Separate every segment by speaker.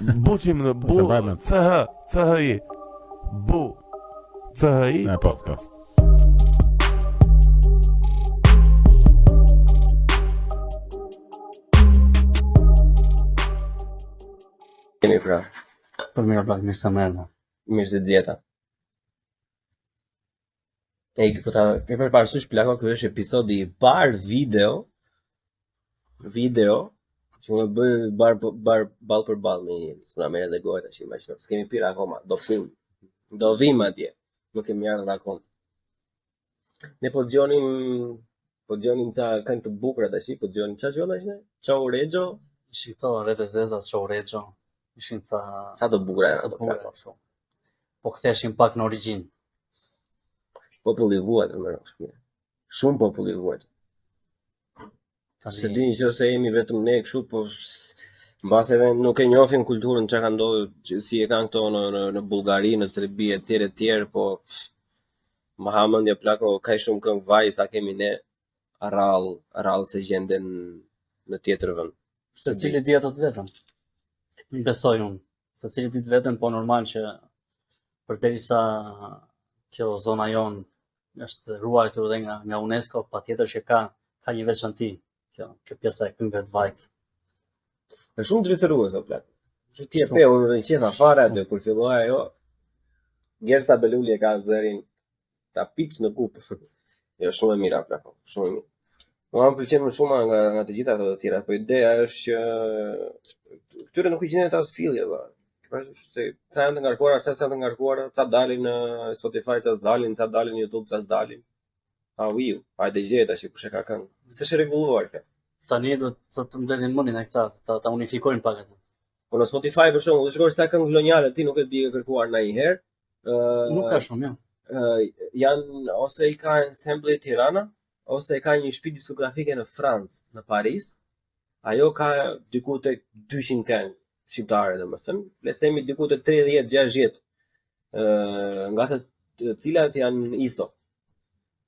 Speaker 1: Buqim në bu CHI Bu CHI podcast.
Speaker 2: Kemi pra.
Speaker 3: Për mirë plak, mirë se më erdha.
Speaker 2: Mirë se gjeta. Po ta ke parasysh plako, ky është episodi I parë video që më bëj ball për ball me një. S'na merr edhe gojë tash, më shoh. S'kemi pirë akoma, do vim atje. Nuk kemi ardhur akoma. Ne po dëgjonim ca këngë të bukura tash, po dëgjonim çfarë tash ne? Ciao Regio,
Speaker 3: Ishin këto Rete Zeza, Ciao Regio, ishin ca
Speaker 2: të bukura janë ato plako.
Speaker 3: shumë. Po ktheheshin pak në origjinë.
Speaker 2: Popull I vuajtur më rrugë. Shumë popull I vuajtur. Se di nëse jemi vetëm ne kështu, po mbas edhe nuk e njohim kulturën çka ka ndodhur, si e kanë këto në Bullgari, në Serbi etj, po më ha mendje plako, ka shumë këngë vaj sa kemi ne rrallë se gjenden në tjetër vend.
Speaker 3: Secili di ato të vetën. Besoj unë. Secili di të vetën, po normal që përderisa kjo zona jon është ruajtur edhe nga UNESCO, patjetër që ka një veçanti kjo pjesa e këngëve të vajt.
Speaker 2: Është shumë drejtëruese o plak. Që ti e pe unë në qetha fare aty kur filloi ajo. Gersa Beluli e ka zërin ta piç në kupë. Jo shumë e mira plak, shumë e mirë. Mua më pëlqen më shumë nga të gjitha ato të tjera, po ideja është që këtyre nuk I gjenë as filli valla. Se ca janë të ngarkuara, sa janë të ngarkuara, ca dalin në Spotify, ca s'dalin, ca dalin në YouTube, ca s'dalin. Hajde gjej tash kush e ka këngë. S'është rregulluar kjo.
Speaker 3: Tani do të mbledhin mendin e këta, ta unifikojnë pak atë.
Speaker 2: Po në Spotify për shembull, shikosh sa këngë vlonjale ti nuk e di e kërkuar ndonjëherë.
Speaker 3: Nuk ka shumë, jo.
Speaker 2: Janë ose I ka Ensemble Tirana, ose ka një shtëpi diskografike në Francë, në Paris. Ajo ka diku tek 200 këngë shqiptare domethënë, le të themi diku te 30-60, nga të cilat janë ISO,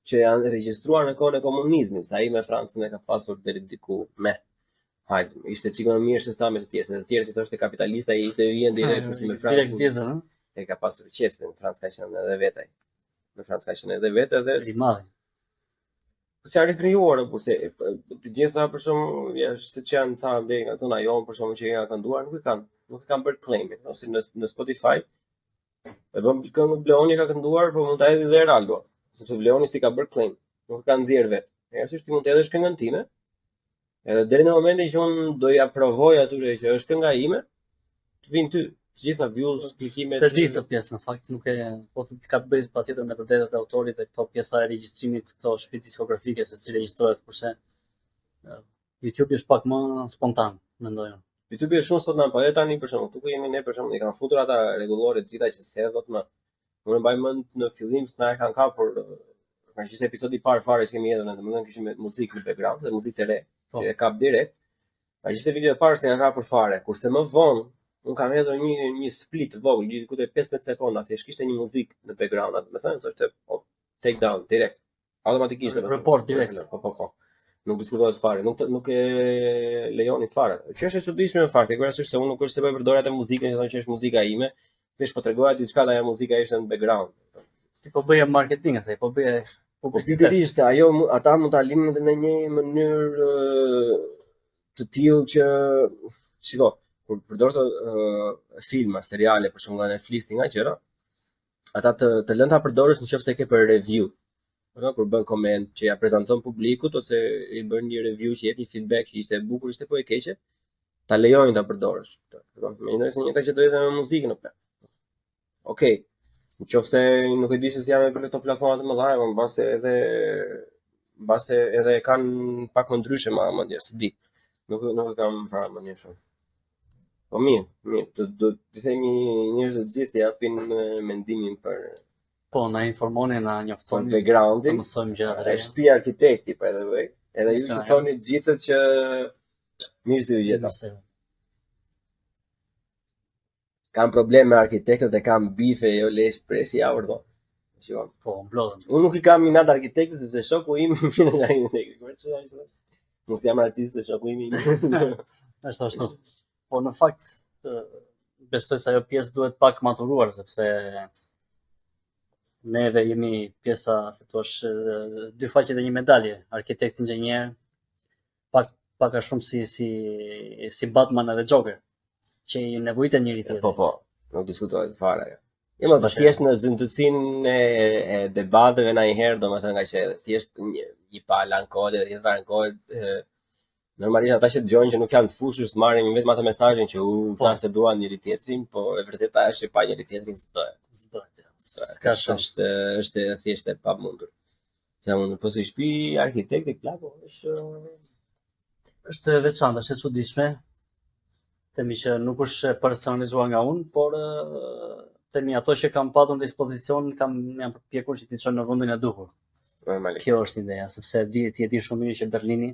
Speaker 2: që janë regjistruar në kohën e komunizmit, sa I me Francën e ka pasur deri diku me. Hajde, ishte çiko më mirë se sa me të tjerë. Të tjerë ti thoshte kapitalista, ai ishte vjen direkt me Francën.
Speaker 3: Direkt pjesën, ëh.
Speaker 2: E ka pasur qefse në Francë ka qenë edhe vetaj. Në Francë ka qenë edhe vetë edhe
Speaker 3: I madh.
Speaker 2: Po si janë rikrijuar, po se të gjitha për shembull, siç janë ca ndej nga zona jon për shembull që janë kënduar, nuk e kanë bërë claim, ose në Spotify. E bëm këngë Bleoni ka kënduar, po mund ta hedhë edhe Eraldo, sepse Bleoni si ka bërë claim, nuk ka nxjerr vetë. Ashtu ti mund të hedhësh këngën time. Edhe deri në momentin që unë do ja provoj atyre që është kënga ime, të vinë ty të gjitha views, klikimet.
Speaker 3: Të di këtë pjesë në fakt nuk e po të ka bëj patjetër me të detat e autorit dhe këto pjesa e regjistrimit, këto shtëpi diskografike se si regjistrohet, kurse YouTube është pak më spontan, mendoj unë.
Speaker 2: YouTube është shumë spontan, po edhe tani për shembull, ku jemi ne për shembull, I kanë futur ata rregullore të gjitha që sedhot më. Unë mbaj mend në fillim s'na e kanë kapur, ka qenë episodi I parë fare që kemi hedhur, domethënë kishim muzikë në background, dhe muzikë të re, që e kap direkt. Ka qenë video e parë që ka kapur fare, kurse më vonë unë kam hedhur një split vogël, diku te 15 sekonda, se kishte një muzikë në background, domethënë thoshte take down direkt. Automatikisht
Speaker 3: report direkt.
Speaker 2: Po. Nuk diskutohet fare, nuk e lejoni fare. Që është e çuditshme në fakt, kur se unë nuk është se po përdor atë muzikën, që thonë që është muzika ime, thjesht po tregoja diçka dhe ajo muzika ishte në background.
Speaker 3: Ti po bëje marketing asaj, po bëje
Speaker 2: publicitet. Ata mund ta linë në një mënyrë të tillë që shiko, kur përdor të filma, seriale, për shembull nga Netflix, nga gjëra, ata të lënë ta përdorësh nëse ke për review. Kur bën koment që ja prezanton publikut ose I bën një review që jep një feedback që ishte e bukur, ishte po e keqe, ta lejojnë ta përdorësh. Mendoj se njëta që do jetë me muzikën apo. Okej. Nëse nuk e di se si janë për këto platforma të mëdha, mbase edhe kanë pak më ndryshe madje, s'di. Nuk e kam fare më shumë. Po mirë, do të themi njerëz të gjithë japin mendimin për
Speaker 3: po na informoni, na njoftoni
Speaker 2: backgroundin,
Speaker 3: të mësojmë gjëra të reja.
Speaker 2: Shtëpi arkitekti po edhe ju që thoni të gjithët që mirë se u gjeta. Kam probleme me arkitektët e kam bife, jo lesh preshi ja vërdo. Shikon.
Speaker 3: Po, mblodhem.
Speaker 2: Unë nuk I kam minat arkitektët sepse shoku im vjen nga arkitekti. Mos jam racist se shoku im.
Speaker 3: Është ashtu. Po në fakt besoj se ajo pjesë duhet pak maturuar, sepse neve jemi pjesa, se thua, dy faqet e një medalje, arkitekt inxhinier, pak a shumë si Batman edhe Joker, që i nevojitet njëri tjetrit.
Speaker 2: Po, nuk diskutohet fare ajo. Jo, më thjesht në zëndësinë e debateve ndonjëherë, domethënë nga që thjesht një pa lankole dhe tjetra lankole, normalisht ata që dëgjojnë që nuk janë të fushur, s'marrin vetëm atë mesazhin që ta se duan njëri tjetrin, po e vërteta është që pa njëri tjetrin s'bëhet. Është thjesht e pamundur. Po si shtëpi arkitekti Plako
Speaker 3: është veçantë, është e çuditshme. Themi që nuk është personalizuar nga unë, por themi ato që kam patur në dispozicion jam përpjekur që t'i çoj në vendin e duhur.
Speaker 2: Normalisht.
Speaker 3: Kjo është ideja, sepse ti e di shumë mirë që Berlini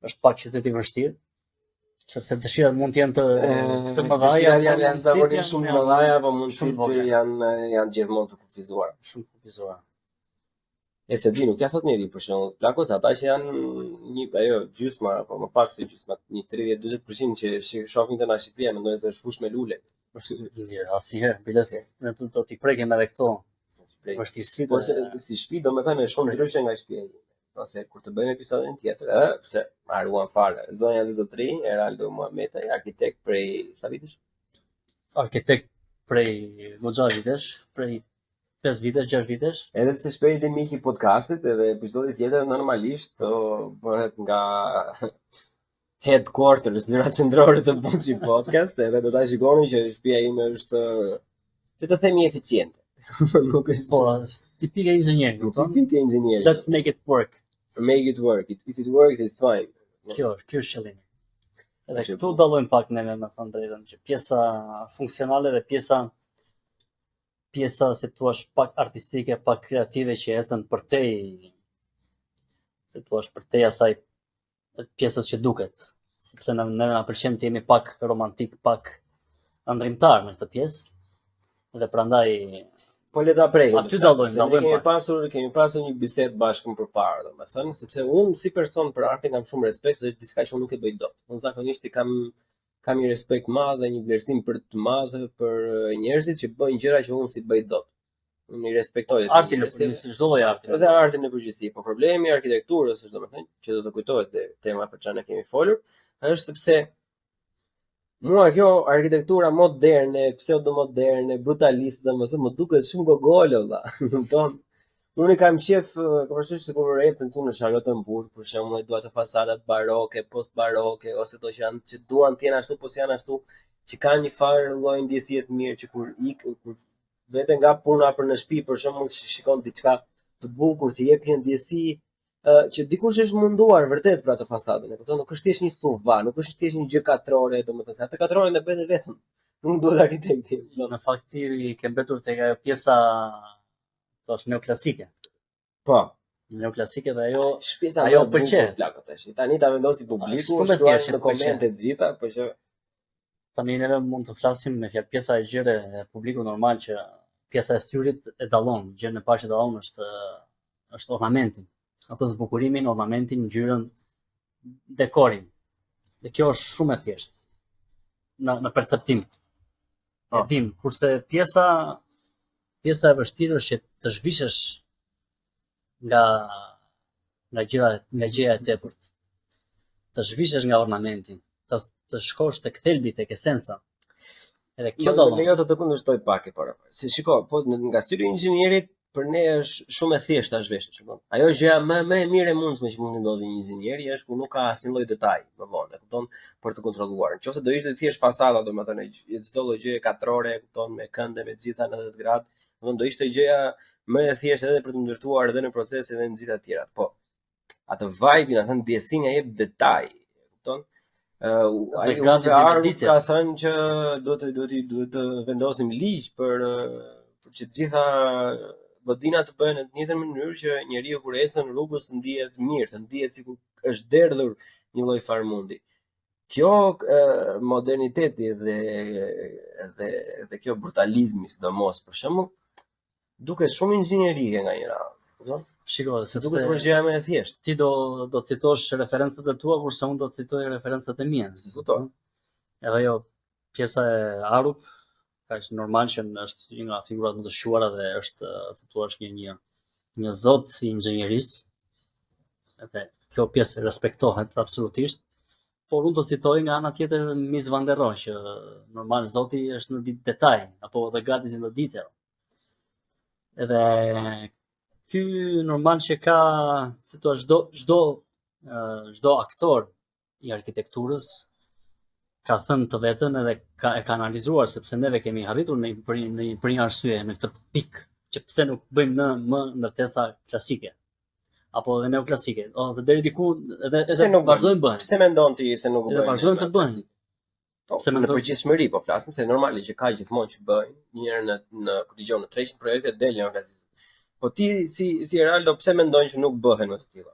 Speaker 3: është pak qytet i vështirë, sepse dëshirat mund të jenë të mëdha,
Speaker 2: janë zakonisht shumë të mëdha, po mundësitë janë gjithmonë të kufizuara.
Speaker 3: Shumë kufizuara.
Speaker 2: E se di, nuk ja thot njeri për shembull, Plakos ata që janë gjysma apo më pak se gjysma, një 30-40% që shohin të na Shqipëria, mendojnë se është fushë me lule.
Speaker 3: Asnjëherë, biles ne do t'i prekim edhe këto vështirësitë.
Speaker 2: Po si shtëpi domethënë është shumë ndryshe nga shtëpia ime. Ose kur të bëjmë episodin tjetër, pse haruan fare. Zonja dhe zotëri, Eraldo Muhameti, arkitekt prej sa vitesh?
Speaker 3: Arkitekt prej goxha vitesh, prej 5 vitesh, 6 vitesh.
Speaker 2: Edhe se shpejt e miki podcastit edhe episodi tjetër normalisht bëhet nga headquarters, zyra qendrore të Bunçi Podcast, edhe do ta shikoni që shtëpia ime është, le të themi, eficiente. Nuk është
Speaker 3: tipike inxhinieri, kupton?
Speaker 2: Tipike inxhinieri.
Speaker 3: Let's make it work.
Speaker 2: Make it work. If it works, it's fine.
Speaker 3: Kjo është qëllimi. Edhe këtu dallojmë pak neve, me thënë drejtën, që pjesa funksionale dhe pjesa si thua pak artistike, pak kreative që ecën përtej, si thua përtej asaj pjesës që duket, sepse ne na pëlqen të jemi pak romantik, pak ëndrrimtar në këtë pjesë. Dhe prandaj
Speaker 2: po le ta prekim.
Speaker 3: Aty dallojmë.
Speaker 2: Kemi pasur një bisedë bashkë më përpara, domethënë, sepse unë si person për artin kam shumë respekt, se është diçka që unë nuk e bëj dot. Unë zakonisht kam një respekt madh dhe një vlerësim për të madh për njerëzit që bëjnë gjëra që unë si bëj dot. Unë i respektoj
Speaker 3: artin në përgjithësi, çdo lloj arti.
Speaker 2: Edhe artin në përgjithësi, po problemi i arkitekturës është domethënë që do të kujtohet tema për çfarë ne kemi folur, është sepse mua kjo arkitektura moderne, pseudo-moderne, brutaliste, domethënë më duket shumë gogolo valla. Kupton? Unë kam qef, ka parasysh se kur ecën këtu në Charlottenburg, për shembull, dua të fasadat baroke, post-baroke, ose to që duan të jenë ashtu, po janë ashtu, që kanë një farë lloj ndjesie të mirë që kur vete nga puna për në shtëpi, për shembull, shikon diçka të bukur, të jep një ndjesi që dikush është munduar vërtet për atë fasadën, e kupton? Nuk është thjesht një stufa, nuk është thjesht një gjë katrore, domethënë se atë katrore ne bëhet vetëm. Nuk duhet arkitekti.
Speaker 3: Në fakt i ke mbetur tek ajo pjesa thosh neoklasike.
Speaker 2: Po.
Speaker 3: Neoklasike dhe ajo
Speaker 2: pëlqej. Tani ta vendosi publiku, shkruajnë në komente të gjitha, por që
Speaker 3: tani ne mund të flasim me fjalë pjesa e gjerë e publiku normal që pjesa e styrit e dallon, gjën e parë që dallon është ornamenti. Atë zbukurimin, ornamentin, ngjyrën, dekorin. Dhe kjo është shumë e thjeshtë në perceptim. E dim, kurse pjesa e vështirë është që të zhvishesh nga gjëja e tepërt. Të zhvishesh nga ornamenti, të shkosh tek thelbi, tek esenca. Edhe kjo dallon.
Speaker 2: Lejo të kundërshtoj pak e para. Si shiko, po nga styri i inxhinierit për ne është shumë e thjeshtë ta zhveshësh, e kupton? Ajo gjëja më e mirë e mundshme që mund të ndodhi një inxhinieri është ku nuk ka asnjë lloj detaji, më vonë, e kupton, për të kontrolluar. Nëse do ishte thjesht fasada, domethënë çdo lloj gjëje katrore, e kupton, me kënde, me gjitha në 90 gradë, domethënë do ishte gjëja më e thjeshtë edhe për të ndërtuar edhe në proces edhe në gjitha të tjera. Po atë vibe-in, atë ndjesinë jep detaj, e kupton? Ai ka thënë që duhet të vendosim ligj për që të gjitha godina të bëhen në të njëjtën mënyrë që njeriu kur ecën rrugës të ndihet mirë, të ndihet sikur është derdhur një lloj farmundi. Kjo moderniteti dhe kjo brutalizmi, sidomos për shembull, duket shumë inxhinierike nga njëra anë, kupton?
Speaker 3: Shiko,
Speaker 2: se duket është gjëja më e thjeshtë.
Speaker 3: Ti do citosh referencat e tua, kurse unë do citoj referencat e mia.
Speaker 2: Diskuton.
Speaker 3: Edhe jo, pjesa e Arup, ka që normal që është një nga figurat më të shuara dhe është acceptuar një zot i inxhinierisë. Edhe kjo pjesë respektohet absolutisht. Por unë do citoj nga ana tjetër Miss Van der Rohe, që normal zoti është në detaj, apo the God is in the detail. Edhe ky normal që ka, si thua, çdo aktor i arkitekturës ka thënë të vetën edhe e ka analizuar, sepse neve kemi arritur për një arsye në këtë pikë, që pse nuk bëjmë më ndërtesa klasike apo edhe neoklasike, ose deri diku edhe vazhdojmë bëhen.
Speaker 2: Pse mendon ti se nuk
Speaker 3: Edhe
Speaker 2: bëjmë?
Speaker 3: vazhdojmë të bëhen.
Speaker 2: Në përgjithshmëri po flasim se normali që ka gjithmonë që bëjnë, një herë në kur dëgjon në 300 projekte del neoklasik. Po ti si Heraldo pse mendon që nuk bëhen më të tilla?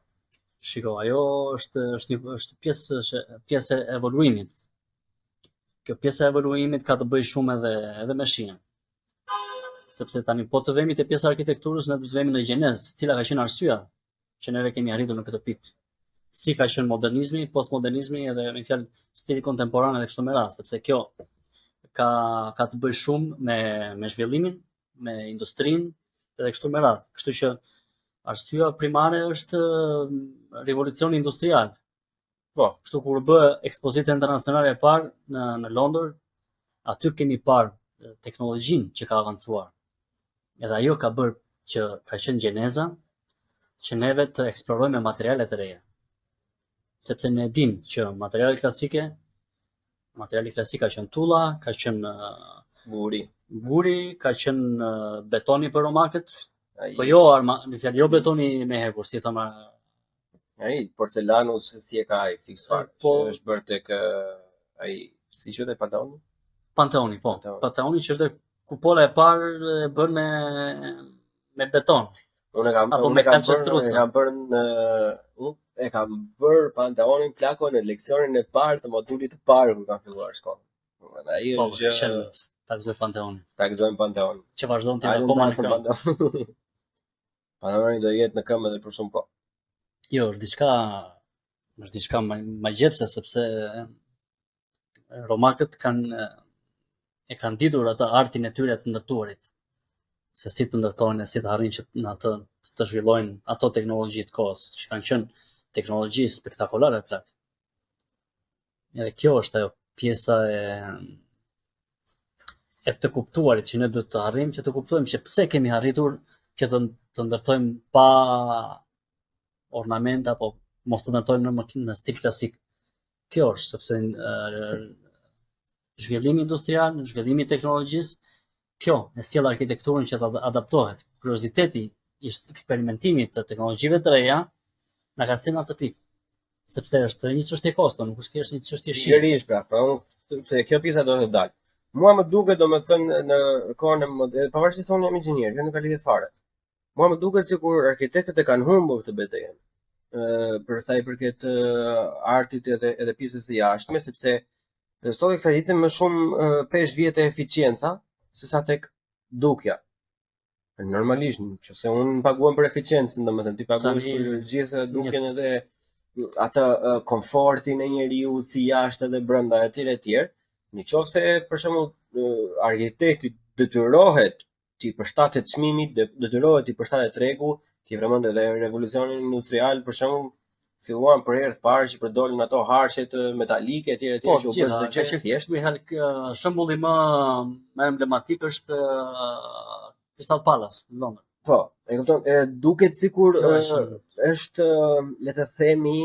Speaker 3: Shiko, ajo është pjesë e evoluimit. Kjo pjesë e evoluimit ka të bëjë shumë edhe me shihen. Sepse tani po të vemi te pjesa e arkitekturës, ne do të vemi në gjenezë, cila ka qenë arsyeja që neve kemi arritur në këtë pikë. Si ka qenë modernizmi, postmodernizmi edhe me fjalë stili kontemporan edhe kështu me radhë, sepse kjo ka të bëjë shumë me zhvillimin, me industrinë edhe kështu me radhë. Kështu që arsyeja primare është revolucioni industrial. Po, kështu kur bë ekspozita internacionale e parë në Londër, aty kemi parë teknologjinë që ka avancuar. Edhe ajo ka bërë që ka qenë gjeneza që neve të eksplorojmë materiale të reja. Sepse ne dim që materiali klasik ka qenë tulla, ka qenë guri, ka qenë betoni për romakët, po jo jo betoni me hekur, si thëma.
Speaker 2: Ai porcelanus si e ka ai fix fakt, që është bërë tek ai si quhet Panteoni?
Speaker 3: Panteoni, po. Panteoni që është kupola e parë e bërë me beton.
Speaker 2: Unë e kam bërë Panteonin plako në leksionin e parë të modulit të parë kur kam filluar shkollën. Ai është gjë takzojmë Panteonin.
Speaker 3: Që vazhdon të akoma në këmbë.
Speaker 2: Panteoni do jetë në këmbë edhe për shumë kohë.
Speaker 3: Jo, është diçka më gjepse, sepse romakët e kanë ditur atë artin e tyre të ndërtuarit. Se si të ndërtojnë e si të arrin që në atë të zhvillojnë ato teknologji të kohës, që kanë qenë teknologji spektakolare plak. Edhe kjo është ajo pjesa e të kuptuarit që ne duhet të arrijmë, që të kuptojmë që pse kemi arritur që të ndërtojmë pa ornament apo mos të ndërtojmë në stil klasik. Kjo është sepse zhvillimi industrial, zhvillimi i teknologjisë, kjo e sjell arkitekturën që të adaptohet. Kurioziteti i eksperimentimit të teknologjive të reja na ka sjellë në atë pikë. Sepse është një çështje kosto, nuk është thjesht një çështje shije.
Speaker 2: Sigurisht, pra, se kjo pjesa do të dalë. Mua më duket, domethënë, në kohën e pavarësisht se unë jam inxhinier, kjo nuk ka lidhje fare. Mua më duket sikur arkitektët e kanë humbur këtë betejë. Për sa i përket artit edhe pjesës së jashtme, sepse sot e kësaj dite më shumë pesh vjet e eficienca sesa tek dukja. Normalisht, nëse unë paguam për eficiencën, domethënë ti paguash për gjithë dukjen edhe atë komfortin e njeriu si jashtë edhe brenda etj. Nëse për shembull arkitekti detyrohet ti përshtatet çmimit, detyrohet ti përshtatet tregu, ti vëmend edhe revolucionin industrial për shembull filluan për herë të parë që përdorën ato harqet metalike etj.
Speaker 3: Që u bën gjë që thjesht. Shembulli më emblematik është Crystal Palace në Londër.
Speaker 2: Po, e kupton, duket sikur është, le të themi,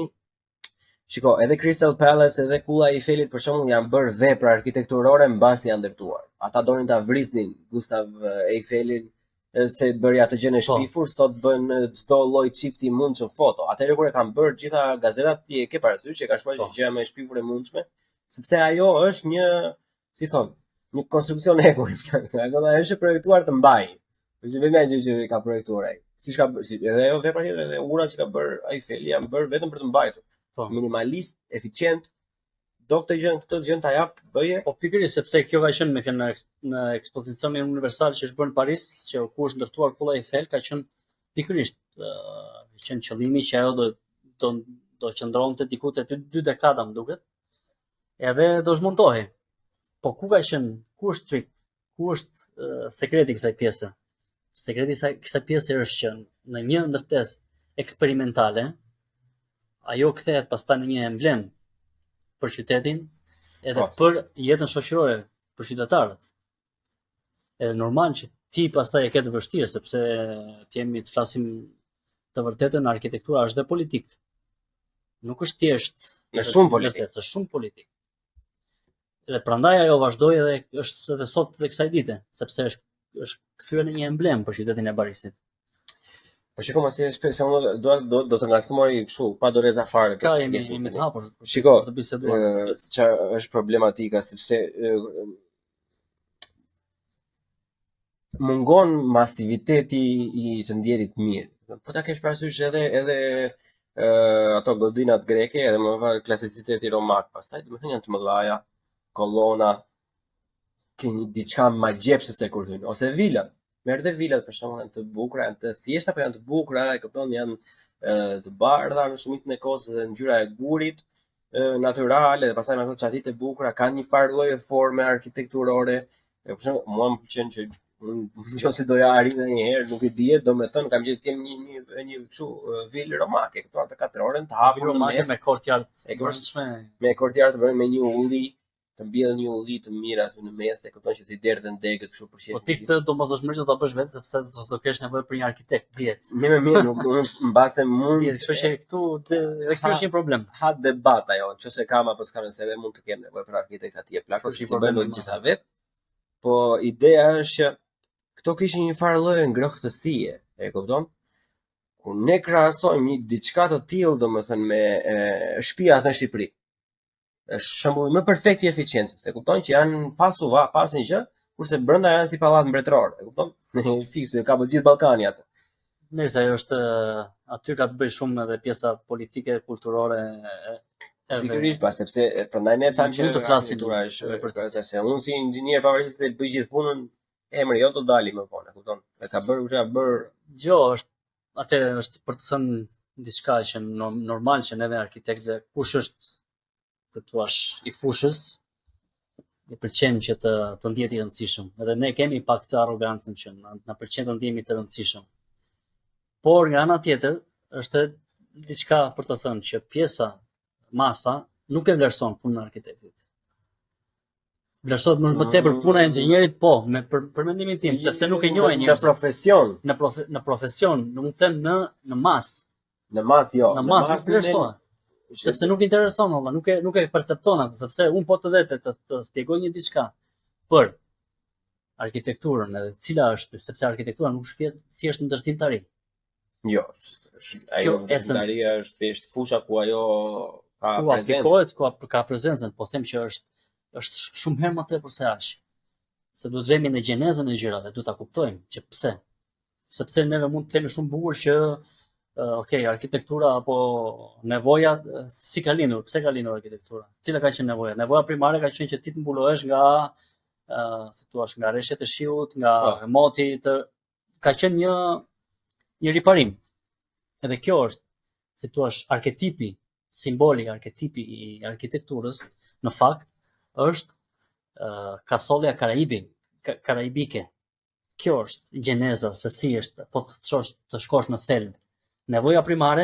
Speaker 2: shiko, edhe Crystal Palace edhe Kulla e Eifelit për shembull janë bërë vepra arkitekturore mbasi janë ndërtuar. Ata donin ta vrisnin Gustav Eifelin se bëri atë gjën e shpifur, sot bën çdo lloj çifti i mundshëm foto. Atëherë kur e kanë bërë gjitha gazetat ti e ke parasysh që kanë shkruar gjëja më e shpifur e mundshme, sepse ajo është një, si thon, një konstruksion ekur. Ajo është projektuar të mbajë. Që vetëm që ka projektuar ai. Siç ka edhe ajo vepra tjetër edhe urat që ka bërë Eiffeli janë bërë vetëm për të mbajtur. Minimalist, eficient. Do këtë gjën ta jap bëje.
Speaker 3: Po pikërisht sepse kjo ka qenë me fjalë në ekspozicionin universal që është bërë në Paris, që ku është ndërtuar Kulla e Eiffel, ka qenë pikërisht qenë qëllimi që ajo do qëndronte diku te 2 dekada më duket. Edhe do zhmontohej. Po ku ka qenë, ku është trik, ku është sekreti i kësaj pjese? Sekreti i kësaj pjese është që në një ndërtesë eksperimentale, ajo kthehet pastaj në një emblem për qytetin edhe për jetën shoqërore për qytetarët. Edhe normal që ti pastaj e ke të vështirë sepse të flasim të vërtetën, arkitektura është dhe politik. Nuk është thjesht
Speaker 2: është shumë politik.
Speaker 3: Është shumë politik. Dhe prandaj ajo vazhdoi edhe është edhe sot të kësaj dite, sepse është kthyer në një emblem për qytetin e Barisit.
Speaker 2: Po shiko, si do të ngacmoj kështu, pa doreza fare.
Speaker 3: Ka jemi të hapur.
Speaker 2: Shiko,
Speaker 3: të biseduar.
Speaker 2: Çfarë është problematika sepse mungon masiviteti i të ndjerit mirë. Po ta kesh parasysh edhe ato godinat greke, edhe më vonë klasiciteti romak, pastaj domethënë janë të mëdha, kolona, keni diçka më gjepse se kur hyn, ose vila. Merr dhe vilat për shembull janë të bukura, janë të thjeshta, po janë të bukura, e kupton, janë të bardha në shumicën e kohës, ngjyra e gurit, natyrale, dhe pastaj me ato çadit e bukura, kanë një farë lloje forme arkitekturore. Për shembull, mua më pëlqen që nëse doja arrit ndonjëherë, nuk e dihet, domethënë kam gjetë kem një kështu vilë romake, këtu atë katrorën të hapur në mes
Speaker 3: me kortjar të brendshme,
Speaker 2: me kortjar të brendshme, me një ulli, të mbjell një ulli të mirë aty në mes, e kupton që ti derdhen degët kështu për shkak.
Speaker 3: Po ti këtë domosdoshmërisht do ta bësh vetë sepse do kesh nevojë për një arkitekt, dihet.
Speaker 2: Më mirë, nuk mbase mund.
Speaker 3: Kështu që këtu edhe kjo është një problem.
Speaker 2: Ha debat ajo, nëse kam apo s'kam, se edhe mund të kem nevojë për arkitekt atje plako, si bëjmë të gjitha vet. Po ideja është që këto kishin një farë lloje ngrohtësie, e kupton? Kur ne krahasojmë diçka të tillë, domethënë me shtëpiat në Shqipëri. Është shembulli më perfekt i eficiencës, e kupton që janë pasin që kurse brenda janë si pallat mbretëror, e kupton? Fikse ka për gjithë Ballkani atë.
Speaker 3: Nëse ajo është aty ka të bëjë shumë edhe pjesa politike, kulturore.
Speaker 2: Pikërisht, sepse prandaj ne thamë që
Speaker 3: të flasim
Speaker 2: për se unë si inxhinier pavarësisht se bëj gjithë punën, emri jo do dali më vonë, e kupton? E ka bërë.
Speaker 3: Jo, atëherë është për të thënë diçka që normal që neve arkitektëve, kush është se thua i fushës, i pëlqen që të ndihet i rëndësishëm. Edhe ne kemi pak të arrogancën që na pëlqen të ndihemi të rëndësishëm. Por nga ana tjetër është diçka për të thënë që masa nuk e vlerëson punën e arkitektit. Vlerësohet më tepër puna e inxhinierit, po, për mendimin tim, sepse nuk e njohin njerëzit.
Speaker 2: Në profesion.
Speaker 3: Në profesion, nuk them në masë.
Speaker 2: Në masë jo.
Speaker 3: Në masë nuk vlerësohet. Sepse nuk intereson, valla, nuk e percepton atë, sepse un po të vetë të shpjegoj një diçka për arkitekturën, edhe cila është, sepse arkitektura nuk është thjesht ndërtimtari.
Speaker 2: Jo, ajo ndërtimtaria është thjesht fusha ku ajo ka
Speaker 3: prezencë. Ku ka prezencën, po them që është shumë herë më tepër se aq. Se duhet vemi në gjenezën e gjërave, duhet ta kuptojmë që pse. Sepse neve mund të themi shumë bukur që arkitektura apo nevoja si ka lindur, pse ka lindur arkitektura? Cila ka qenë nevoja? Nevoja primare ka qenë që ti të mbulohesh nga nga rreshtet e shiut, nga moti, ka qenë një riparim. Edhe kjo është, si thua, arketipi, simboli, arketipi i arkitekturës, në fakt është kasollja karaibike. Kjo është gjeneza se si është, po të shkosh në thelb. Nevoja primare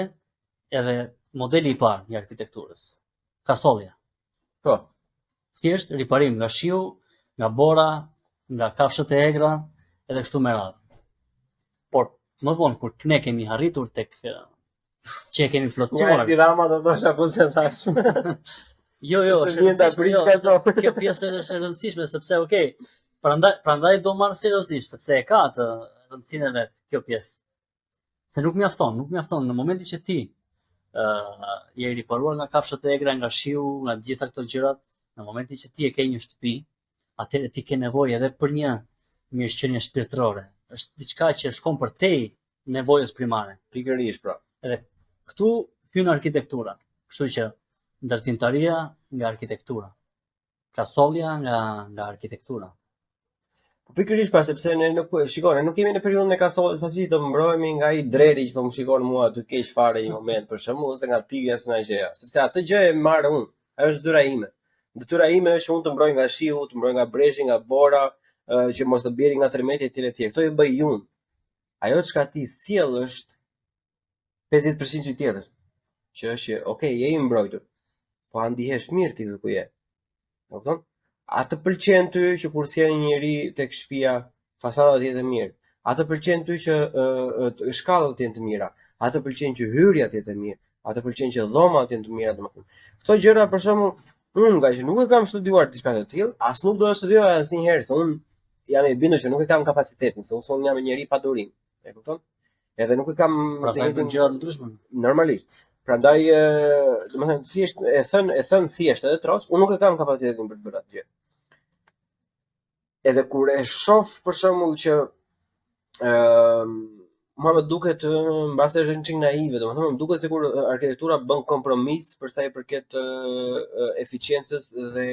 Speaker 3: edhe modeli i parë i arkitekturës. Kasollja.
Speaker 2: Po.
Speaker 3: Thjesht riparim nga shiu, nga bora, nga kafshët e egra, edhe kështu me radhë. Por më vonë kur ne kemi arritur tek që e kemi plotësuar.
Speaker 2: Një Rama do thosha po se thash.
Speaker 3: Jo, kjo pjesë është e rëndësishme sepse prandaj do marr seriozisht sepse e ka atë rëndësinë e vet kjo pjesë. Se nuk mjafton në momentin që ti je i riparuar nga kafshët e egra, nga shiu, nga gjitha këto gjërat, në momentin që ti e ke një shtëpi, atëherë ti ke nevojë edhe për një mirëqenie shpirtërore. Është diçka që shkon përtej nevojës primare.
Speaker 2: Pikërisht, pra.
Speaker 3: Edhe këtu hyn arkitektura. Kështu që ndërtimtaria nga arkitektura. Kasollja nga arkitektura.
Speaker 2: Pikërisht, pra, sepse ne nuk kemi në periudhën e kasollës saqë të mbrohemi nga ai dreri që po më shikon mua të keq fare një moment për shembull, ose nga tigja së nga gjëja, sepse atë gjë e marr unë, ajo është dyra ime. Detyra ime është që unë të mbroj nga shiu, të mbroj nga brezhi, nga bora, që mos të bjeri nga tërmeti etj. Këto i bëj unë. Ajo çka ti sjell është 50% që tjetër. Që është, okay, je i mbrojtur. Po a ndihesh mirë ti ku je? E kupton? A të pëlqen ty që kur sjell një njeri tek shtëpia, fasada të jetë mirë? A të pëlqen ty që shkallët të jenë të mira? A të pëlqen që hyrja të jetë mirë? A të pëlqen që dhomat të jenë të mira, domethënë? Këto gjëra për shembull, unë nga që nuk e kam studiuar diçka të tillë, as nuk do të studioj asnjëherë, se unë jam i bindur që nuk e kam kapacitetin, se unë jam një njeri pa durim. E kupton? Edhe nuk e kam
Speaker 3: gjëra të ndryshme.
Speaker 2: Normalisht. Prandaj, domethënë thjesht e thën thjesht edhe troç, unë nuk e kam kapacitetin për të bërë atë gjë. Edhe kur e shoh për shembull që mua më duket mbase është një çik naive, domethënë më duket sikur arkitektura bën kompromis për sa i përket eficiencës dhe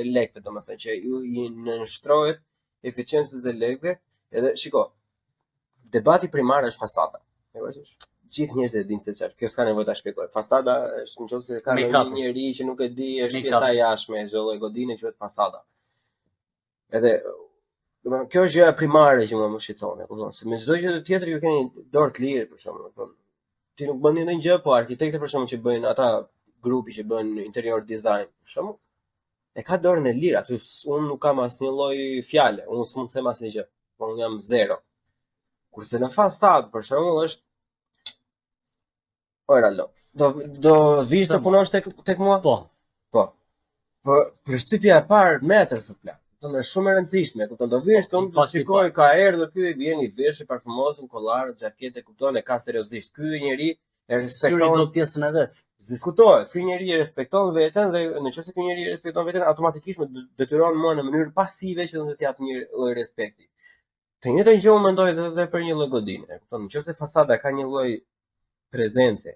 Speaker 2: lekëve, domethënë që i nënshtrohet eficiencës dhe lekëve. Edhe shiko, debati primar është fasada. E kuptosh? Gjithë njerëzit e dinë se çfarë. Kjo s'ka nevojë ta shpjegoj. Fasada është nëse ka një njerëz që nuk e di, është pjesa e jashtme e çdo lloj godine që quhet fasada. Edhe domethënë kjo është gjëja primare që më shqetëson, e kupton? Se me çdo gjë tjetër ju keni dorë të lirë për shembull, domethënë ti nuk bën ndonjë gjë, po arkitektë për shembull që bëjnë ata grupi që bën interior design, për shembull, e ka dorën e lirë. Aty unë nuk kam asnjë lloj fjale, unë s'mund të them asnjë gjë. Po unë jam zero. Kurse në fasadë për shembull është ora lo. Do vish të punosh tek mua?
Speaker 3: Po.
Speaker 2: Po. Po përshtypja e parë metër së plak. Është shumë e rëndësishme, kupton? Do vish këtu të shikoj ka erdhur ky, vjen i veshur parfumosur, kollar, xhaketë, kupton? E ka seriozisht. Ky njeri e respekton
Speaker 3: do pjesën e vet.
Speaker 2: Diskutohet. Ky njeri e respekton veten dhe nëse ky njeri e respekton veten, automatikisht më detyron mua në mënyrë pasive që do të jap një lloj respekti. Të njëjtën gjë unë mendoj edhe për një lloj godine. Kupton? Nëse fasada ka një lloj prezence,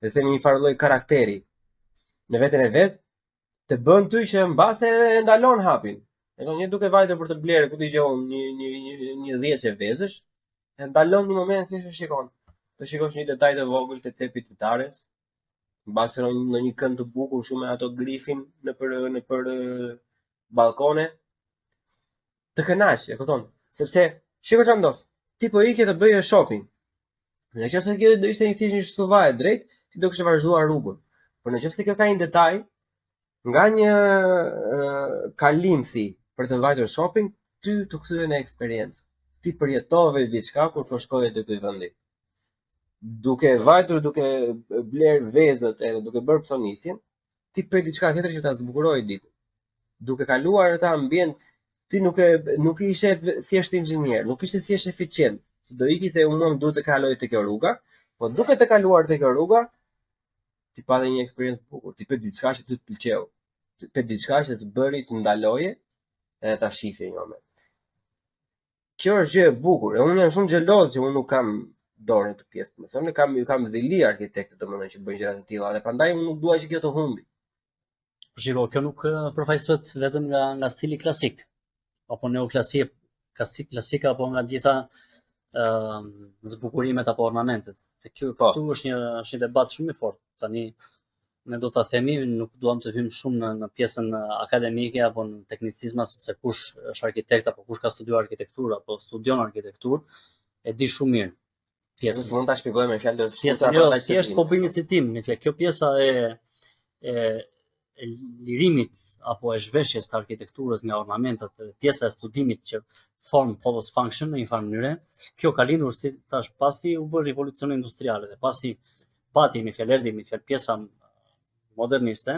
Speaker 2: dhe themi një farë lloj karakteri në veten e vet, të bën ty që mbase e ndalon hapin. E do një duke vajtur për të blerë, ku dëgjon një 10 që vezësh, e ndalon një moment thjesht e shikon. Të shikosh një detaj të vogël të cepit të tares, mbase në një kënd të bukur shumë me ato grifin nëpër balkone, të kënaq, e kupton? Sepse shiko çfarë ndodh. Ti po ikje të bëje shopping. Nëse kjo do ishte thjesht një shtuvaj drejt, ti do kishe vazhduar rrugën. Por nëse kjo ka një detaj, nga një kalimthi për të vajtur shopping, ty të kthye në eksperiencë. Ti përjetove diçka kur po shkoje te ky vendi. Duke vajtur, duke bler vezët edhe duke bërë psonisjen, ti bëj diçka tjetër që ta zbukurojë ditën. Duke kaluar atë ambient, ti nuk ishe thjesht inxhinier, nuk ishe thjesht eficient. Do iki se unë duhet të kaloj te kjo rruga, po duke të kaluar te kjo rruga, ti pa dhe një eksperiencë bukur, ti bëj diçka që ty të pëlqeu. Ti bëj diçka që të bëri të ndaloje edhe ta shifje një moment. Kjo është gjë e bukur, e unë jam shumë xheloz që unë nuk kam dorë të pjesë. Më thonë kam zili arkitektët domethënë që bëjnë gjëra të tilla, dhe prandaj unë nuk dua që kjo të humbi.
Speaker 3: Po shiko, kjo nuk përfaqësohet vetëm nga stili klasik, apo klasik apo nga gjitha zbukurimet apo ornamentet. Se këtu është një debat shumë i fortë. Tani ne do ta themi, nuk duam të hyjmë shumë në pjesën akademike apo në teknicizma, sepse kush është arkitekt apo kush ka studiuar arkitekturë apo studion arkitekturë e di shumë mirë pjesën.
Speaker 2: Mund ta shpjegoj me fjalë të
Speaker 3: shkurtra. Jo, thjesht po bëj një citim, në fjalë kjo pjesa e lirimit apo e zhveshjes të arkitekturës nga ornamentet, pjesa e studimit që form follows function në një farë mënyre, kjo ka lindur si thash pasi u bë revolucioni industrial dhe pasi pati me fjalë me fjalë pjesa moderniste,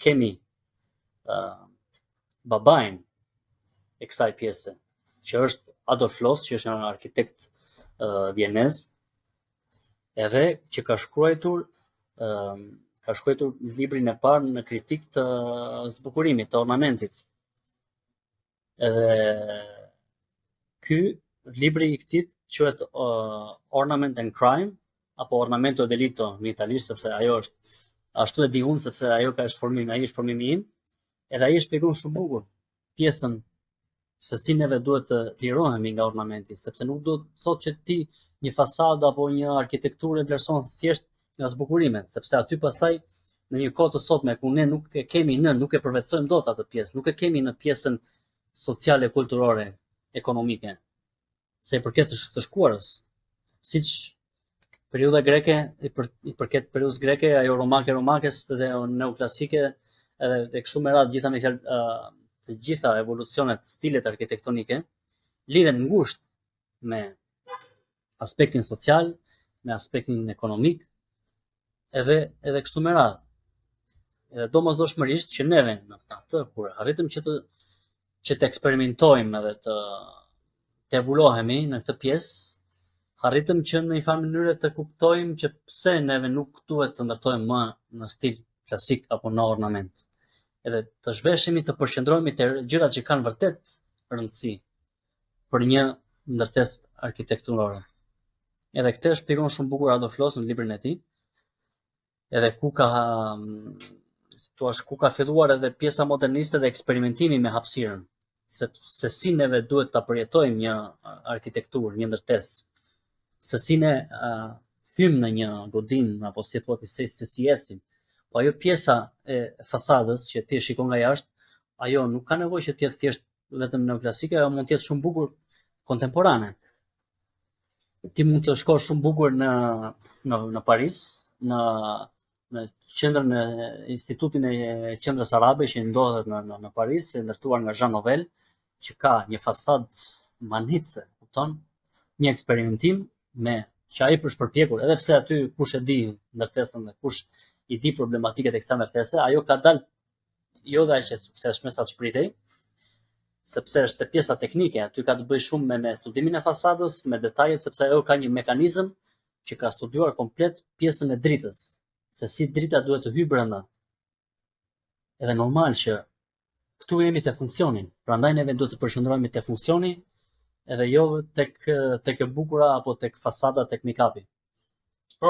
Speaker 3: kemi babain e kësaj pjese, që është Adolf Loos, që është një arkitekt vienez, edhe që ka shkruar librin e parë në kritik të zbukurimit, të ornamentit. Edhe ky libri i këtij quhet Ornament and Crime, apo Ornamento e Delitto në italisht, sepse ajo është ashtu e di unë, sepse ajo ka ai është formimi im, edhe ai shpjegon shumë bukur pjesën se si neve duhet të lirohemi nga ornamenti, sepse nuk do të thotë që ti një fasadë apo një arkitekturë e vlerëson thjesht nga zbukurimet, sepse aty pastaj në një kohë të sotme ku ne nuk e kemi nuk e përvetësojmë dot atë pjesë, nuk e kemi në pjesën sociale, kulturore, ekonomike, se i përket të shkuarës. Siç periudha greke i përket periudhës greke, ajo romakes dhe neoklasike, edhe kështu me radhë gjitha me fjalë të gjitha evolucionet, stilet arkitektonike lidhen ngushtë me aspektin social, me aspektin ekonomik, edhe kështu me radhë. Edhe domosdoshmërisht që neve në atë kur arritëm që të eksperimentojmë edhe të evoluohemi në këtë pjesë, arritëm që në një farë mënyrë të kuptojmë që pse neve nuk duhet të ndërtojmë më në stil klasik apo në ornament. Edhe të zhveshemi të përqendrohemi te gjërat që kanë vërtet rëndësi për një ndërtesë arkitekturore. Edhe këtë shpjegon shumë bukur Adolf Loos në librin e tij. Edhe ku ka filluar edhe pjesa moderniste dhe eksperimentimi me hapësirën, se si neve duhet ta përjetojmë një arkitekturë, një ndërtesë, se si ne hymë në një godinë apo si thuhet se si ecim. Po ajo pjesa e fasadës që ti e shikon nga jashtë, ajo nuk ka nevojë që të jetë thjesht vetëm neoklasike, ajo mund të jetë shumë bukur kontemporane. Ti mund të shkosh shumë bukur në Paris, në qendrën e Institutin e Qendrës Arabe që ndodhet në Paris, e ndërtuar nga Jean Nouvel, që ka një fasadë manitse, kupton? Një eksperimentim që ai për shpërpjekur, edhe pse aty kush e di ndërtesën dhe kush i di problematikat e kësaj ndërtese, ajo ka dalë jo dhe aq e suksesshme sa shpritej, sepse është pjesa teknike, aty ka të bëjë shumë me studimin e fasadës, me detajet, sepse ajo ka një mekanizëm që ka studiuar komplet pjesën e dritës, se si drita duhet të hyjë brenda. Edhe normal që këtu jemi te funksioni, prandaj neve duhet të përqendrohemi te funksioni, edhe jo tek e bukura apo tek fasada, tek make-upi.
Speaker 2: Po,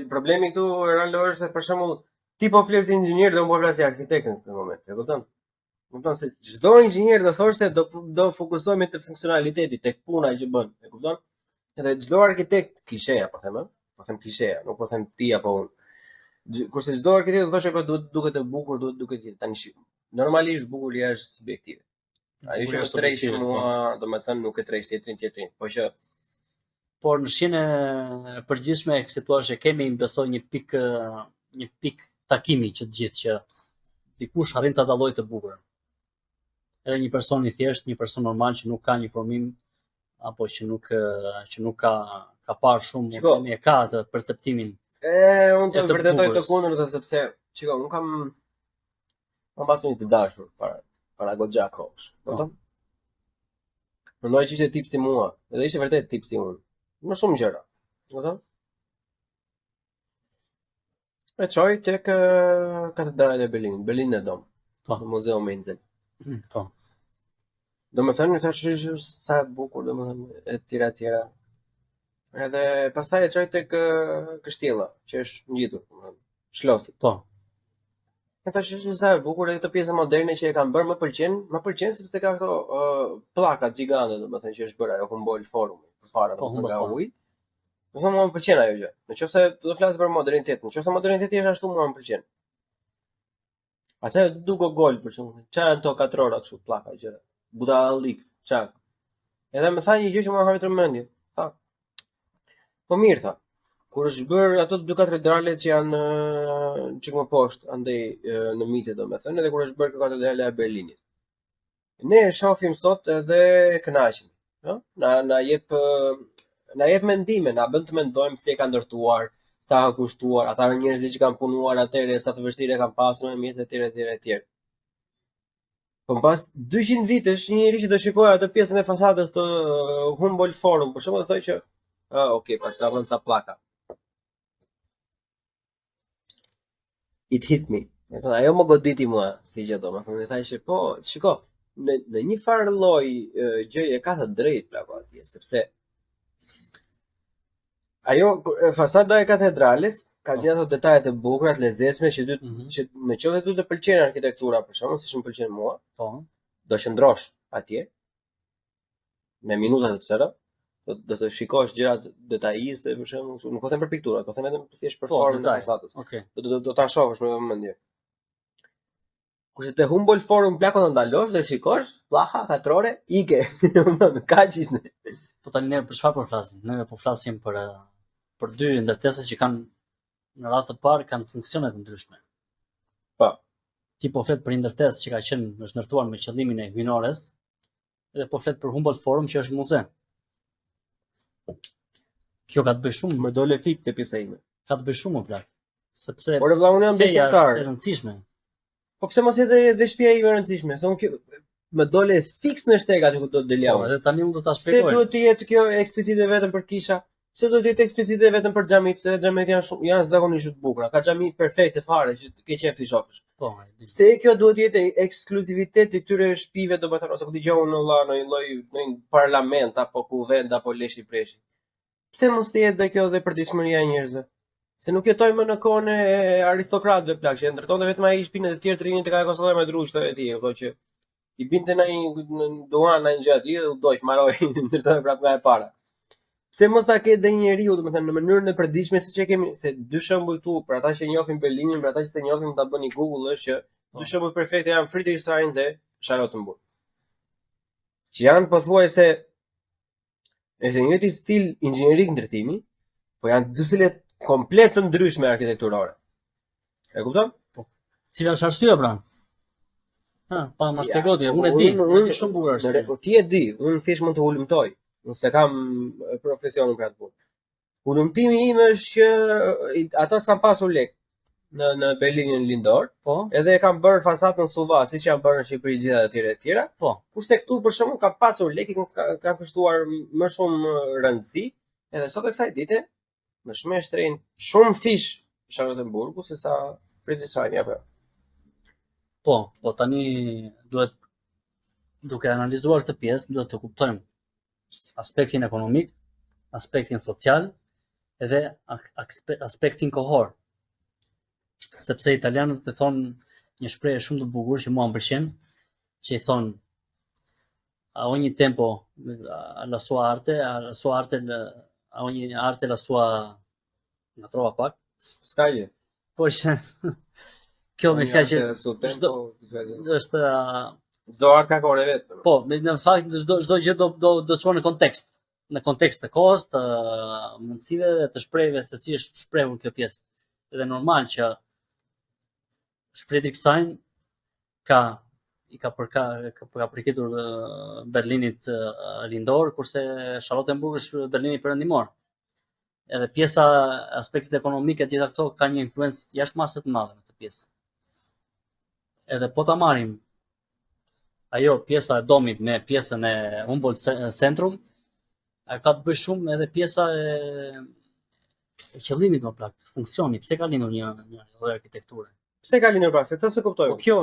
Speaker 2: problemi këtu Ralo është se për shembull ti po flas si inxhinier dhe unë po flas si arkitekt në këtë moment, e kupton? Kupton se çdo inxhinier do thoshte do fokusohemi te funksionaliteti, tek puna që bën, e kupton? Edhe çdo arkitekt klisheja po them, po them klisheja, nuk po them ti apo unë. Kurse çdo arkitekt do thoshte po duket e bukur, duket tani normalisht bukuria është subjektive. Ai që është tresh mua, domethënë nuk e tresh tjetrin, po që
Speaker 3: por në shihen e përgjithshme si thua që kemi besoj një pik takimi që të gjithë që dikush arrin ta dallojë të bukurën. Edhe një person i thjesht, një person normal që nuk ka një formim apo që nuk ka parë shumë, kemi e ka atë perceptimin.
Speaker 2: Unë të vërtetoj të kundërt sepse çiko, unë kam pasur një të dashur para goxha kohësh. Kupton? Mendoj që ishte tip si mua, edhe ishte vërtet tip si unë. Më shumë gjëra. Kupton? E çoj tek katedrala e Berlinit, Berlin e Dom.
Speaker 3: Po.
Speaker 2: Në Muzeu Menzel.
Speaker 3: Po.
Speaker 2: Domethënë thash sa e bukur, domethënë e tjera. Edhe pastaj e çoj tek kështjella, që është ngjitur, domethënë, Shlosi.
Speaker 3: Po.
Speaker 2: E thash sa e bukur edhe këtë pjesë moderne që e kanë bërë, më pëlqen sepse ka këto pllakat gjigante, domethënë që është bërë ajo Humboldt Forum përpara nga uji. Domethënë më pëlqen ajo gjë. Nëse do të flas për modernitet, nëse moderniteti është ashtu më pëlqen. Pastaj duko gol për shembull. Çfarë ato katrora kështu pllaka gjëra. Budallik, çak. Edhe më tha një gjë që më ha vëmendje. Tha. Po mirë tha. Kur është bërë ato dy katedrale që janë çik më poshtë, andej në mite domethënë, edhe kur është bërë katedrala e Berlinit. Ne e shohim sot edhe kënaqemi, ëh? Na jep mendime, na bën të mendojmë si e ka ndërtuar, sa ka kushtuar, ata njerëzit që kanë punuar atëherë, sa të vështirë kanë pasur me mjet etj. Po pas 200 vitesh, një njerëz që do shikojë atë pjesën e fasadës të Humboldt Forum, për shembull, thotë që okay, pas ka vënë ca pllaka. It hit me. Ajo më goditi mua, si gjë domethënë, thaj që po, shiko, në një farë lloj gjëje ka të drejtë plako atje, sepse ajo fasada e katedrales ka gjithë ato detajet e bukura, të lezetshme që me qoftë ty të pëlqen arkitektura, për shembull, siç më pëlqen mua,
Speaker 3: po,
Speaker 2: do qëndrosh atje me minuta të tëra, do të shikosh gjërat detajiste për shembull, nuk po them për piktura, po them vetëm thjesht për
Speaker 3: Po,
Speaker 2: formën e
Speaker 3: detaj.
Speaker 2: fasadës.
Speaker 3: Okej.
Speaker 2: Do ta shohësh me vëmendje. Kurse te Humboldt Forum plako do ndalosh dhe shikosh, pllaha katrore ike. Kaq ishte.
Speaker 3: Po tani ne për çfarë po flasim? Ne po flasim për dy ndërtesa që kanë në radhë të parë kanë funksione të ndryshme.
Speaker 2: Po.
Speaker 3: Ti po flet për një ndërtesë që ka qenë është ndërtuar me qëllimin e hyjnores, dhe po flet për Humboldt Forum që është muze. Kjo ka të bëjë shumë,
Speaker 2: Më dole fik te pjesa ime.
Speaker 3: ka të bëjë shumë më plak. Sepse
Speaker 2: Por vëlla unë jam
Speaker 3: feja
Speaker 2: besimtar.
Speaker 3: është e rëndësishme.
Speaker 2: Po pse mos jetë dhe shtëpia ime e rëndësishme? Se unë kjo më dole fiks në shteg aty ku do të
Speaker 3: Po,
Speaker 2: deljam.
Speaker 3: edhe tani unë do ta
Speaker 2: Pse
Speaker 3: shpjegoj.
Speaker 2: duhet të jetë kjo eksplicite vetëm për kisha? Pse duhet të jetë eksplicite vetëm për xhamit? Se xhamit janë zakonisht të bukura. Ka xhami perfekte fare që ke qef ti shohësh.
Speaker 3: Po,
Speaker 2: Pse kjo duhet të jetë ekskluzivitet i këtyre shtëpive, domethënë ose ku dëgjon në vëlla në një lloj në një parlament apo kuvend apo leshi preshi. Pse mos të jetë dhe kjo dhe përditshmëria e njerëzve? Se nuk jetojmë në kohën e aristokratëve plak, që ndërtonte vetëm ai shtëpinë e tjerë të rinj tek ajo kostolla me drushtë e tij, apo që i binte në një duan në një gjë aty dhe u doj marroi ndërtonte prapë nga e para. Pse mos ta ketë dhe një njeriu, domethënë në mënyrën e përditshme siç e kemi, se dy shembuj këtu për ata që njohin Berlinin, për ata që s'e njohin ta bëni Google është që dy shembuj perfekte janë Friedrichshain dhe Charlottenburg. Që janë pothuajse është një njëjti stil inxhinierik ndërtimi, po janë dy stile komplet të ndryshme arkitekturore. E kupton?
Speaker 3: cila është arsyeja pra? Pa ma shpjegoti, unë e di, është shumë bukur arsye.
Speaker 2: Po ti e di, unë thjesht mund të hulumtoj. Unë s'e kam profesionin për atë punë. Hulumtimi im është që ata s'kan pasur lek në Berlinin lindor,
Speaker 3: Po,
Speaker 2: edhe e kanë bërë fasadën Suva, siç janë bërë në Shqipëri gjithë e tjera.
Speaker 3: po.
Speaker 2: Kurse këtu për shembull kanë pasur lek, kanë kushtuar më shumë rëndësi, edhe sot e kësaj dite më shumë e shtrenjtë shumë fish Charlottenburgu se sa Friedrichshain apo.
Speaker 3: Po tani duke analizuar këtë pjesë, duhet të kuptojmë aspektin ekonomik, aspektin social, edhe aspektin kohor. Sepse italianët e thonë një shprehje shumë të bukur që mua më pëlqen, që i thonë a ogni tempo alla sua arte, a ogni arte la sua nga trova pak.
Speaker 2: S'ka gjë.
Speaker 3: Por që kjo me fjalë është
Speaker 2: çdo art ka kohën e vet.
Speaker 3: po, në fakt çdo gjë do çon në kontekst të kohës, të mundësive dhe të shprehjeve se si është shprehur kjo pjesë. Dhe normal që Friedrichshain ka përketur Berlinit lindor, kurse Charlottenburg është Berlini perëndimor. Edhe pjesa aspektet ekonomike të gjitha këto ka një influencë jashtëmase të madhe në këtë pjesë. Edhe po ta marrim ajo pjesa e domit me pjesën e Humboldt Centrum, ka të bëjë shumë edhe pjesa e qëllimit më plak, funksioni, pse ka lindur një lloj arkitekture.
Speaker 2: Pse ka lindur pra, se këtë se kuptoj.
Speaker 3: Po kjo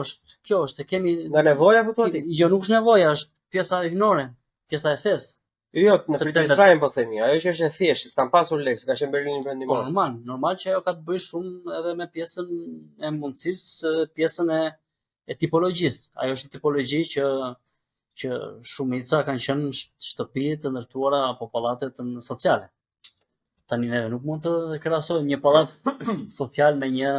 Speaker 3: është, e kemi
Speaker 2: Nga nevoja po thoni?
Speaker 3: Jo, nuk është nevoja, është pjesa hyjnore, pjesa e fesë.
Speaker 2: Jo, në Friedrichshain po themi, ajo që është e thjeshtë, s'kan pasur lek, s'ka qenë Berlini
Speaker 3: Po
Speaker 2: perëndimor.
Speaker 3: normal që ajo ka të bëjë shumë edhe me pjesën e mundësisë, pjesën e tipologjisë. Ajo është një tipologji që shumica kanë qenë shtëpi të ndërtuara apo pallate sociale. Tani neve nuk mund të krahasojmë një pallat social me një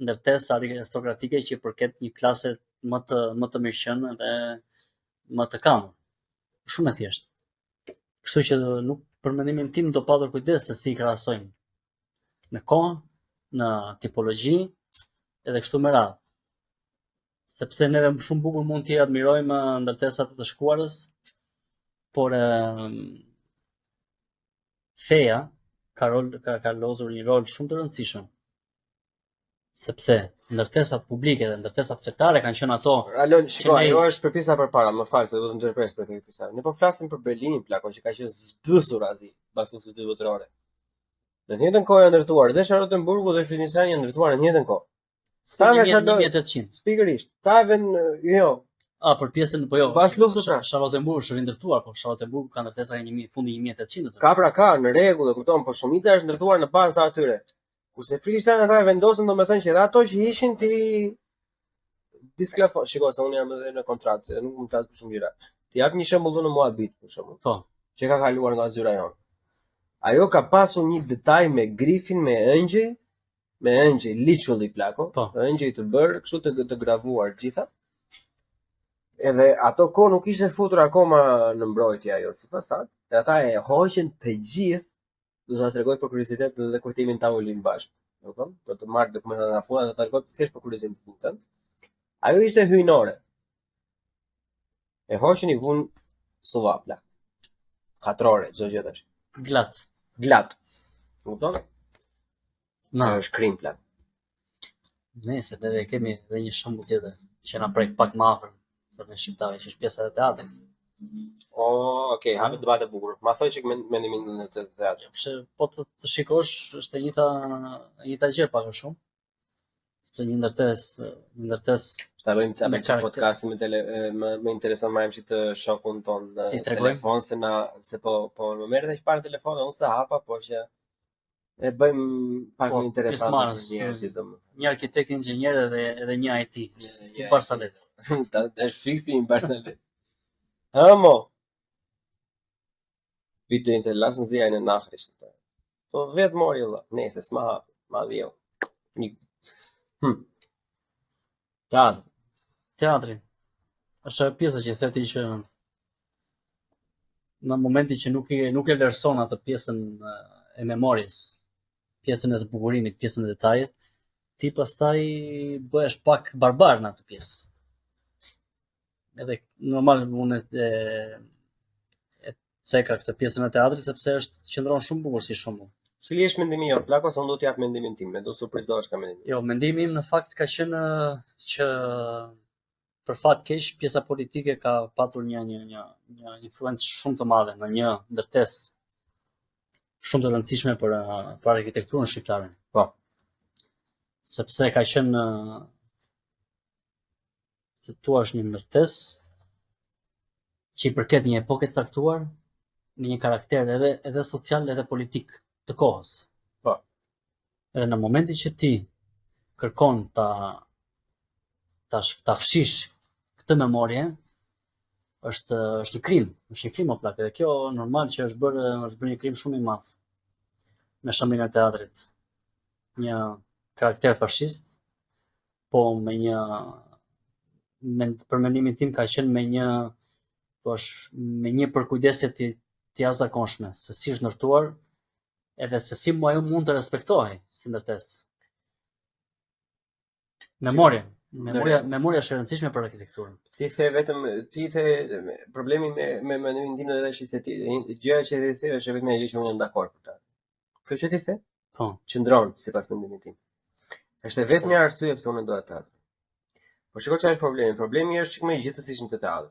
Speaker 3: ndërtesë aristokratike që përket një klase më të mirëqenë dhe më të kamur. Shumë e thjeshtë. Kështu që nuk për mendimin tim do patur kujdes se si krahasojmë në kohë, në tipologji edhe kështu me radhë. Sepse neve shumë bukur mund t'i admirojmë ndërtesat të shkuarës, por feja ka lozur një rol shumë të rëndësishëm. Sepse ndërtesat publike dhe ndërtesat fetare kanë qenë ato.
Speaker 2: Alon, shiko, ajo është për pjesa përpara, më fal se do të ndërpres për këtë pjesë. Ne po flasim për Berlinin plako që ka qenë zbythur azi pas luftës së dytë botërore. Në të njëjtën kohë janë ndërtuar dhe Charlottenburgu dhe Friedrichshain janë ndërtuar në të njëjtën kohë.
Speaker 3: Ta në 1800.
Speaker 2: Pikërisht. Ta jo.
Speaker 3: Për pjesën po jo.
Speaker 2: Pas luftës pra.
Speaker 3: Charlottenburg është rindërtuar, po Charlottenburg ka ndërtesa nga fundi 1800-të.
Speaker 2: Ka në rregull, e kupton, por shumica është ndërtuar në bazë të atyre. Kurse Friedrichshain ata e vendosën domethënë që edhe ato që ishin ti disklafon. Shikoj se unë jam edhe në kontratë, nuk më flas për shumë gjëra. Ti jap një shembull në Moabit për shembull.
Speaker 3: Po.
Speaker 2: që ka kaluar nga zyra jonë. Ajo ka pasur një detaj me grifin, me ëngjëj literally plako, ëngjëj të bërë kështu të gravuar gjitha. Edhe ato kohë nuk ishte futur akoma në mbrojtje ajo sipas saj. Dhe ata e hoqën të gjithë, do ta tregoj për kuriozitet dhe kujtimin tavolinë bashkë. Do të marr dokumentat nga puna, do ta tregoj thjesht për kuriozitetin tënd. Ajo ishte hyjnore. E hoqën i vun suvapla. Katrore, çdo gjë tash. Glat. Kupton? Është krim plak.
Speaker 3: Nëse edhe kemi edhe një shembull tjetër që na prek pak më afër, se në shqiptarë që është pjesa e teatrit.
Speaker 2: Okej, hapi debate e bukur. Ma thoj çik mendimin në të teatrit.
Speaker 3: Pse po të shikosh është e njëjta gjë pak a shumë. Sepse një ndërtesë
Speaker 2: ta bëjmë çfarë podcastin më intereson marrim si të shokun ton në telefon se po më merret aq para telefon, unë sa hapa, po që e bëjmë pak më interesante për njerëzit domethënë.
Speaker 3: Një arkitekt inxhinier edhe një IT, si Barsalet.
Speaker 2: Është fiksi një Barsalet. Amo. Vitë të lasën zia në nachrish. Po vet mori valla. Nëse s'ma hap, ma dheu.
Speaker 3: Teatri. Është pjesa që theti që në momentin që nuk e vlerëson atë pjesën e memorjes, pjesën e zbukurimit, pjesën e detajit, ti pastaj bëhesh pak barbar në atë pjesë. Edhe normal unë e ceka këtë pjesën e teatrit sepse është qëndron shumë bukur si shembull.
Speaker 2: Cili është mendimi jot, plako, se unë do t'jap mendimin tim, do surprizohesh ka mendimin.
Speaker 3: Jo, mendimi im në fakt ka qenë që për fat keq pjesa politike ka patur një influencë shumë të madhe në një ndërtesë shumë të rëndësishme për arkitekturën shqiptare.
Speaker 2: Po.
Speaker 3: Sepse ka qenë se tu është një ndërtesë që i përket një epoke të caktuar me një karakter edhe social edhe politik të kohës.
Speaker 2: Po.
Speaker 3: Edhe në momentin që ti kërkon ta fshish këtë memorie, është një krim, është një krim o plak, edhe kjo normal që është bërë një krim shumë i madh me shembin e teatrit. Një karakter fashist, po për mendimin tim ka qenë me një përkujdesje të jashtëzakonshme, se si është ndërtuar, edhe se si ajo mund të respektohej si ndërtesë. Memoria është e rëndësishme për arkitekturën.
Speaker 2: Ti the problemi me mendimin tim edhe është se gjëja që ti the është vetëm ajo që unë jam dakord për ta. Kjo që ti the?
Speaker 3: Po.
Speaker 2: Qëndron sipas mendimit tim. Është vetëm një arsye pse unë dua teatrin. Po shikoj çfarë është problemi. Problemi është çik më gjithsesi në teatr.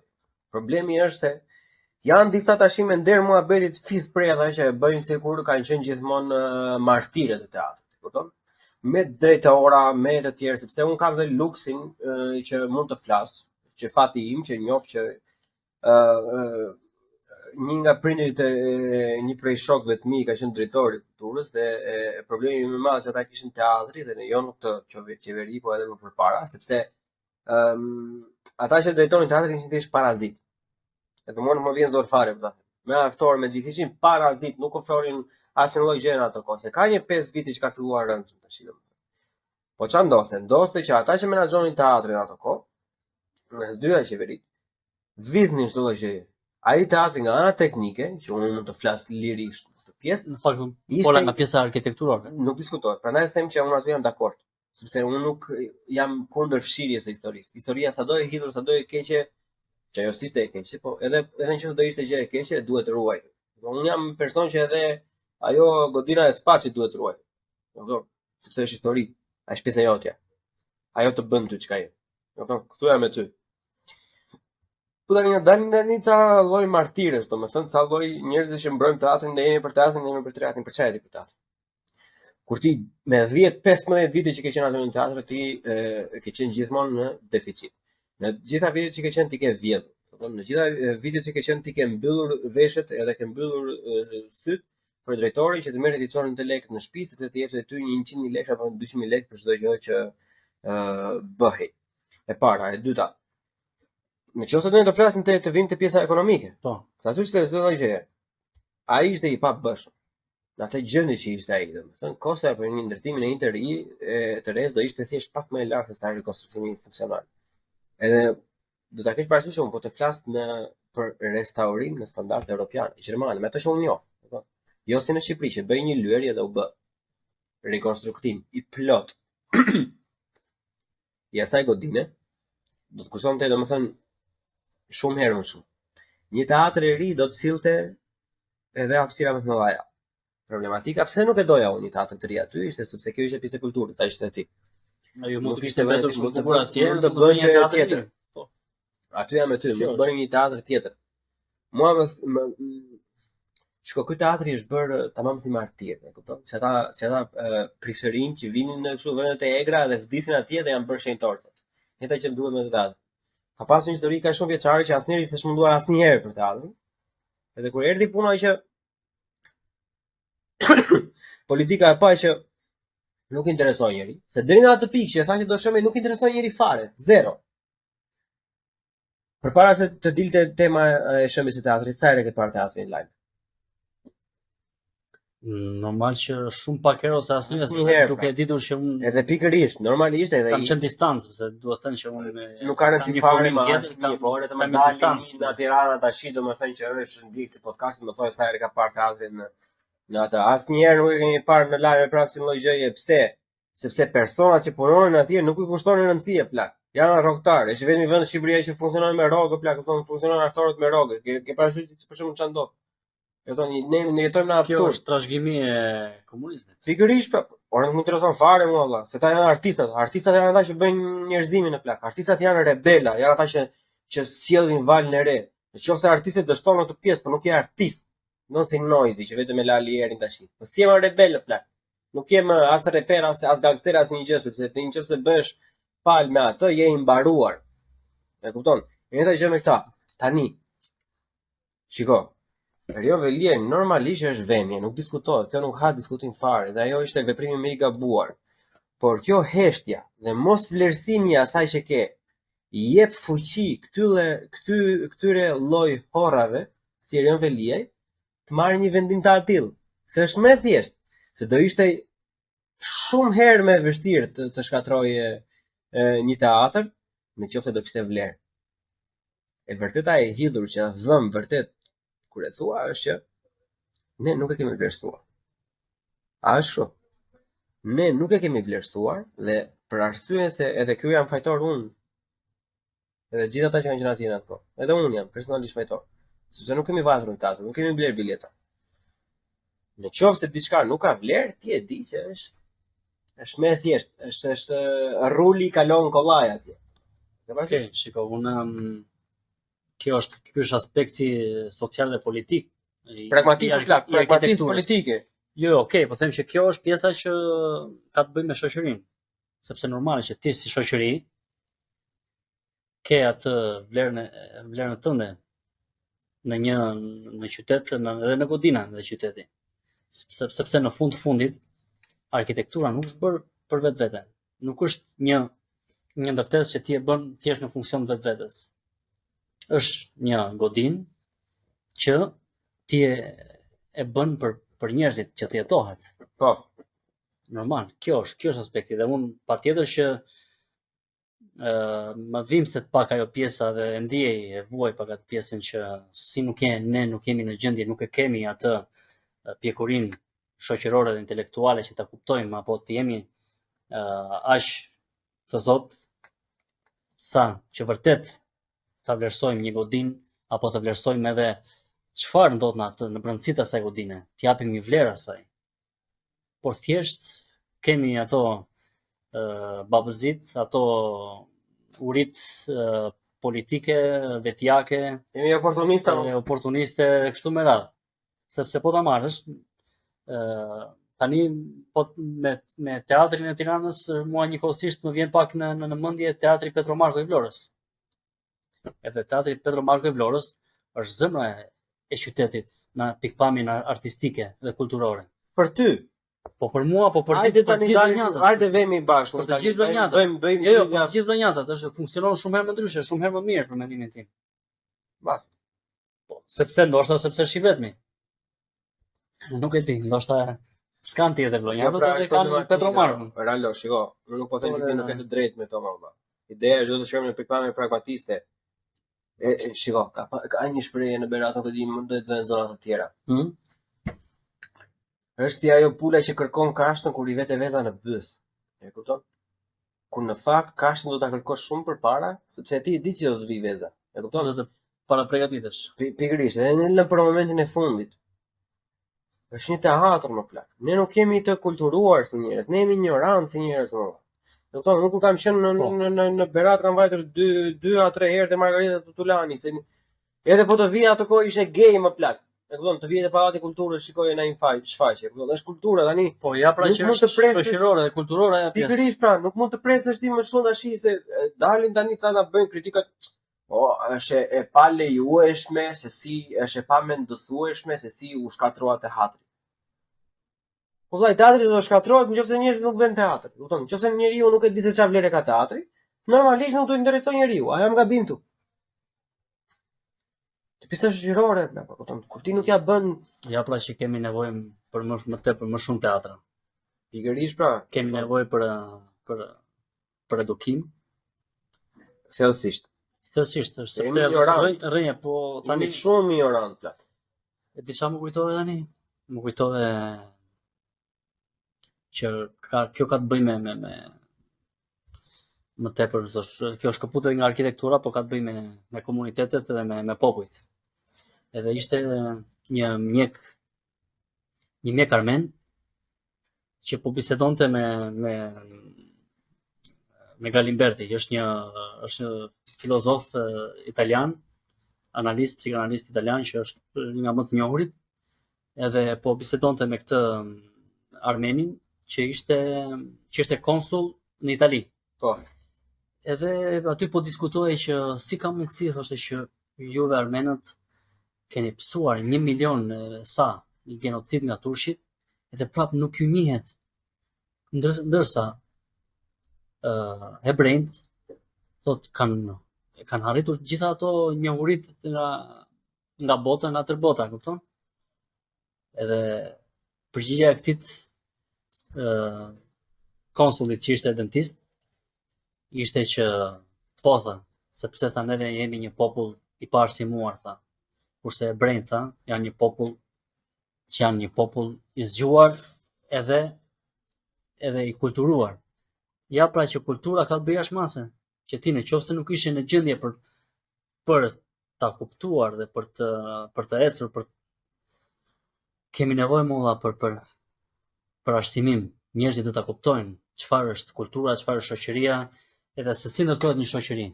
Speaker 2: Problemi është se janë disa tashime nder muhabetit fis predha që bëjnë sikur kanë qenë gjithmonë martirë të teatrit, kupton? Me drejtora, me të tjerë, sepse unë kam dhe luksin që mund të flas, që fati im që njoh që një nga prindërit e një prej shokëve të mi ka qenë drejtori i kulturës dhe problemi më i madh që ata kishin teatri dhe jo nuk të qeveri, po edhe më përpara, sepse ata që drejtonin teatrin ishin thjesht parazit. Edhe mua nuk më vjen zor fare për ta. Me aktorë me gjithë ishin parazit, nuk ofronin asnjë lloj gjë në ato kohë. Se ka një 5 vite që ka filluar rëndë tash. Po çfarë ndodhte? Ndodhte që ata që menaxhonin teatrin në ato kohë, në të dyja qeverit, vidhnin çdo lloj gjëje. Ai teatri nga ana teknike, që unë mund të flas lirisht këtë pjesë,
Speaker 3: në fakt pola nga pjesa arkitekturore.
Speaker 2: Nuk diskutohet. Prandaj them që unë aty jam dakord, sepse unë nuk jam kundër fshirjes së historisë. Historia sado e hidhur, sado e keqe, që ajo s'ishte e keqe, po edhe nëse do ishte gjë e keqe, duhet të ruajtur. Unë jam person që edhe ajo godina e spaçit duhet të ruajtur. Kupton? Sepse është histori, është pjesë e jotja. Ajo të bën ty çka je. Kupton? Këtu jam me ty. Po tani dalin ca lloj martirësh, domethënë ca lloj njerëzish që mbrojnë teatrin, ne jemi për teatrin, ne jemi për teatrin, për çfarë për teatrin. Kur ti me 10-15 vite që ke qenë aty në teatr, ti ke qenë gjithmonë në deficit. Në gjitha vitet që ke qenë ti ke vjedhur. Në gjitha vitet që ke qenë ti ke mbyllur veshët edhe ke mbyllur syt për drejtorin që të merret i çonin të lekë në shtëpi sepse të jepte ty 100.000 lekë apo 200.000 lekë për çdo gjë që bëhej. E para, e dyta. Nëse do të flasim të vim te pjesa ekonomike.
Speaker 3: Po.
Speaker 2: Sa aty çdo lloj gjëje. ai ishte i pabëshëm. Në atë gjendje që ishte ai, domethënë kosta për një ndërtimin e një të res do ishte thjesht pak më e lartë se sa rekonstruktimi funksional. Edhe do ta kesh parasysh po të flas për restaurim në standarde europiane, gjermane, me ato që unë njoh. Jo si në Shqipëri që bëj një lyerje dhe u bë rekonstruktim i plot i asaj godine, do të kushtonte domethënë shumë herë më shumë. Një teatër i ri do të sillte edhe hapësira më të mëdha. Problematika pse nuk e doja unë një teatër të ri aty ishte sepse kjo ishte pjesë e kulturës, sa ishte aty.
Speaker 3: Ajo mund të kishte vetur shumë të bukur atje,
Speaker 2: mund të bënte tjetër. Po. Aty jam me ty, mund të bënim një teatër tjetër. Mua më shko, ky teatri është bërë tamam si martir, e kupton? Se ata prifërin që vinin në kështu vendet e egra dhe vdisin atje dhe janë bërë shenjtor sot. Njëta që më duhet me të teatr. Ka pasur një histori kaq shumë vjeçare që asnjëri s'është munduar asnjëherë për teatrin. Edhe kur erdhi puna që politika e pa që nuk interesoi njëri, se deri në atë pikë që e thashë do shëmej nuk interesoi njëri fare, zero. Përpara se të dilte tema e shëmbjes së teatrit, sa herë ke parë teatrin live?
Speaker 3: Normal që shumë pak herë ose asnjëherë, duke ditur që unë
Speaker 2: edhe pikërisht, normalisht edhe
Speaker 3: kam qenë distancë, se duhet të thënë që unë
Speaker 2: nuk ka rëndësi fare me asnjë, por edhe të më dalin në Tiranë tash, domethënë që është ndjek si podcasti më thoi sa herë ka parë teatrin në atë. Asnjëherë nuk e kemi parë në live pra si lloj gjëje. Pse? Sepse personat që punojnë atje nuk i kushtonin rëndësi e plak. Janë rrogtar, është vetëm vendi në Shqipëri që funksionon me rrogë plak, kupton, funksionojnë aktorët me rrogë. Ke parasysh për shembull çan do. Ne jetojmë në absurd.
Speaker 3: Kjo është trashëgimi e komunizmit.
Speaker 2: Pikërisht, por nuk më intereson fare mua valla, se ta janë artistat. Artistat janë ata që bëjnë njerëzimin në plak. Artistat janë rebela, janë ata që sjellin valën e re. Nëse artistët dështon atë pjesë, por nuk je artist. Non si noizi që vetëm e la lierin tash. Po si jemi rebel plak. Nuk jem as reper as gangster as një gjë, sepse nëse bësh pal me atë je i mbaruar. E kupton? Njëta gjë me këta. Tani. Shiko. Erion Velia normalisht është vëmje, nuk diskutohet, kjo nuk ha diskutim fare, dhe ajo ishte veprimi më i gabuar. Por kjo heshtja dhe mos vlerësimi i asaj që ke, i jep fuqi këtyre lloj horrave, si Erion Veliaj, të marrë një vendim të atill, se është më thjesht, se do ishte shumë herë më vështirë të shkatroje një teatr, nëse do kishte vlerë. E vërteta e hidhur që dhëm vërtet kur e thua është që ne nuk e kemi vlerësuar. A është kështu? Ne nuk e kemi vlerësuar dhe për arsye se edhe ky jam fajtor unë. Edhe gjithë ata që kanë qenë atje në atë kohë. Edhe unë jam personalisht fajtor. Sepse nuk kemi vajtur në teatr, nuk kemi bler bileta. Në qoftë se diçka nuk ka vlerë, ti e di që është më thjesht, është ruli kalon kollaj atje.
Speaker 3: Okej, shiko, unë ky është aspekti social dhe politik.
Speaker 2: Pragmatism politike.
Speaker 3: Jo, okay, po them që kjo është pjesa që ka të bëjë me shoqërinë. Sepse normale që ti si shoqëri ke atë vlerën tënde në qytet edhe në godina e qytetit. Sepse në fund të fundit arkitektura nuk është bërë për vetveten. Nuk është një ndërtesë që ti e bën thjesht në funksion të vetvetes. Është një godinë që ti e bën për njerëzit që të jetohet.
Speaker 2: Po.
Speaker 3: Normal, kjo është aspekti dhe unë patjetër që më dhimbse të pak ajo pjesa dhe e ndiej e vuaj pak atë pjesën që si ne nuk jemi në gjendje, nuk e kemi atë pjekurinë shoqërore dhe intelektuale që ta kuptojmë apo të jemi aq të zot sa që vërtet ta vlerësojmë një godinë apo të vlerësojmë edhe çfarë ndodh në brendësitë e asaj godine, t'japim një vlerë asaj. Por thjesht kemi ato babëzit, ato urit politike, vetjake,
Speaker 2: jemi
Speaker 3: oportuniste kështu me radhë. Sepse po ta marrësh tani po me teatrin e Tiranës, mua njëkohësisht më vjen pak në mendje teatri Petro Marko i Vlorës. Edhe teatri Petro Marko i Vlorës është zemra e qytetit në pikpamjen artistike dhe kulturore.
Speaker 2: Për ty.
Speaker 3: Po për mua, po për gjithë vënjatët.
Speaker 2: Hajde vemi bashkë.
Speaker 3: Për të gjithë vënjatët. Për të gjithë vënjatët, është funksionon shumë herë më ndryshe, shumë herë më mirë për mendimin tim.
Speaker 2: Basta.
Speaker 3: Po, sepse ndoshta sepse është i vetmi. Nuk e di, ndoshta s'kan tjetër vlonja,
Speaker 2: Kjo pra
Speaker 3: edhe
Speaker 2: është
Speaker 3: kanë
Speaker 2: problematika.
Speaker 3: Petromarkun.
Speaker 2: Ralo, shiko, unë nuk po them që ti nuk ke të drejtë me to më valla. Ideja është do të shkojmë në pikpamje pragmatiste. Shiko, ka një shprehje në Berat, nuk e di, mund të jetë në zona të tjera. Është ajo pula që kërkon kashtën kur i vete veza në byth. E kupton? Kur në fakt kashtën do ta kërkosh shumë përpara, sepse ti e di që do të vi veza. E kupton?
Speaker 3: Do të para përgatitesh.
Speaker 2: Pikërisht, edhe në për momentin e fundit. Është një teatr më plak. Ne nuk kemi të kulturuar si njerëz, ne jemi ignorantë si njerëz më. E kupton? Unë kur kam qenë në Berat kam vajtur 2 a 3 herë te Margarita Tutulani, se edhe po të vija ato kohë ishte gay më plak. E kupton, të vijë te Pallati Kulturës, shikojë në një shfaqje. E kupton, është kultura tani.
Speaker 3: Po ja pra që është shoqërore dhe kulturore ajo pjesë.
Speaker 2: Pikërisht pra, nuk mund të presësh ti më shumë tash se dalin tani ca na bëjnë kritikat. Po, është e pa lejueshme, se si është e pa mendosueshme se si u shkatrua teatri. Po vllai, teatri do të shkatrohet nëse njerëzit nuk vënë teatr. Kupton, nëse njeriu nuk e di se çfarë vlerë ka teatri, normalisht nuk do të interesojë njeriu. A jam gabim tu? Të pjesë shoqërore, kupton, kur ti nuk ja bën.
Speaker 3: Ja pra që kemi nevojë për më tepër më shumë teatra.
Speaker 2: Pikërisht pra,
Speaker 3: kemi nevojë për edukim.
Speaker 2: Thellësisht.
Speaker 3: Thellësisht është sepse rrënje, po
Speaker 2: tani shumë ignorant plak.
Speaker 3: E di sa më kujtove tani? Më kujtove që kjo ka të bëjë më tepër, kjo është kaputet nga arkitektura, po ka të bëjë me komunitetet dhe me popujt. Edhe ishte një mjek armen që po bisedonte me Galimberti, është një filozof italian, analist, psikanalist italian që është nga më të njohurit, edhe po bisedonte me këtë armenin që ishte konsul në Itali.
Speaker 2: Po.
Speaker 3: Edhe aty po diskutohej që si ka mundësi, thoshte, që juve armenët keni psuar 1 milion një genocid nga turshit, edhe prap nuk ju njihet. Ndërsa hebrejt thot kanë arritur gjitha ato njohurit nga bota, nga tërbota, kupton? Edhe përgjigjja e këtij konsullit që ishte dentist ishte që po tha, sepse tha neve jemi një popull i parësimuar, tha. Kurse hebrejt janë një popull i zgjuar edhe i kulturuar. Ja pra që kultura ka të bëjë ashmase, që ti nëse nuk ishe në gjendje për ta kuptuar dhe për të ecur, kemi nevojë molla për arsimim. Njerëzit do ta kuptojnë çfarë është kultura, çfarë është shoqëria, edhe se si ndërtohet një shoqëri.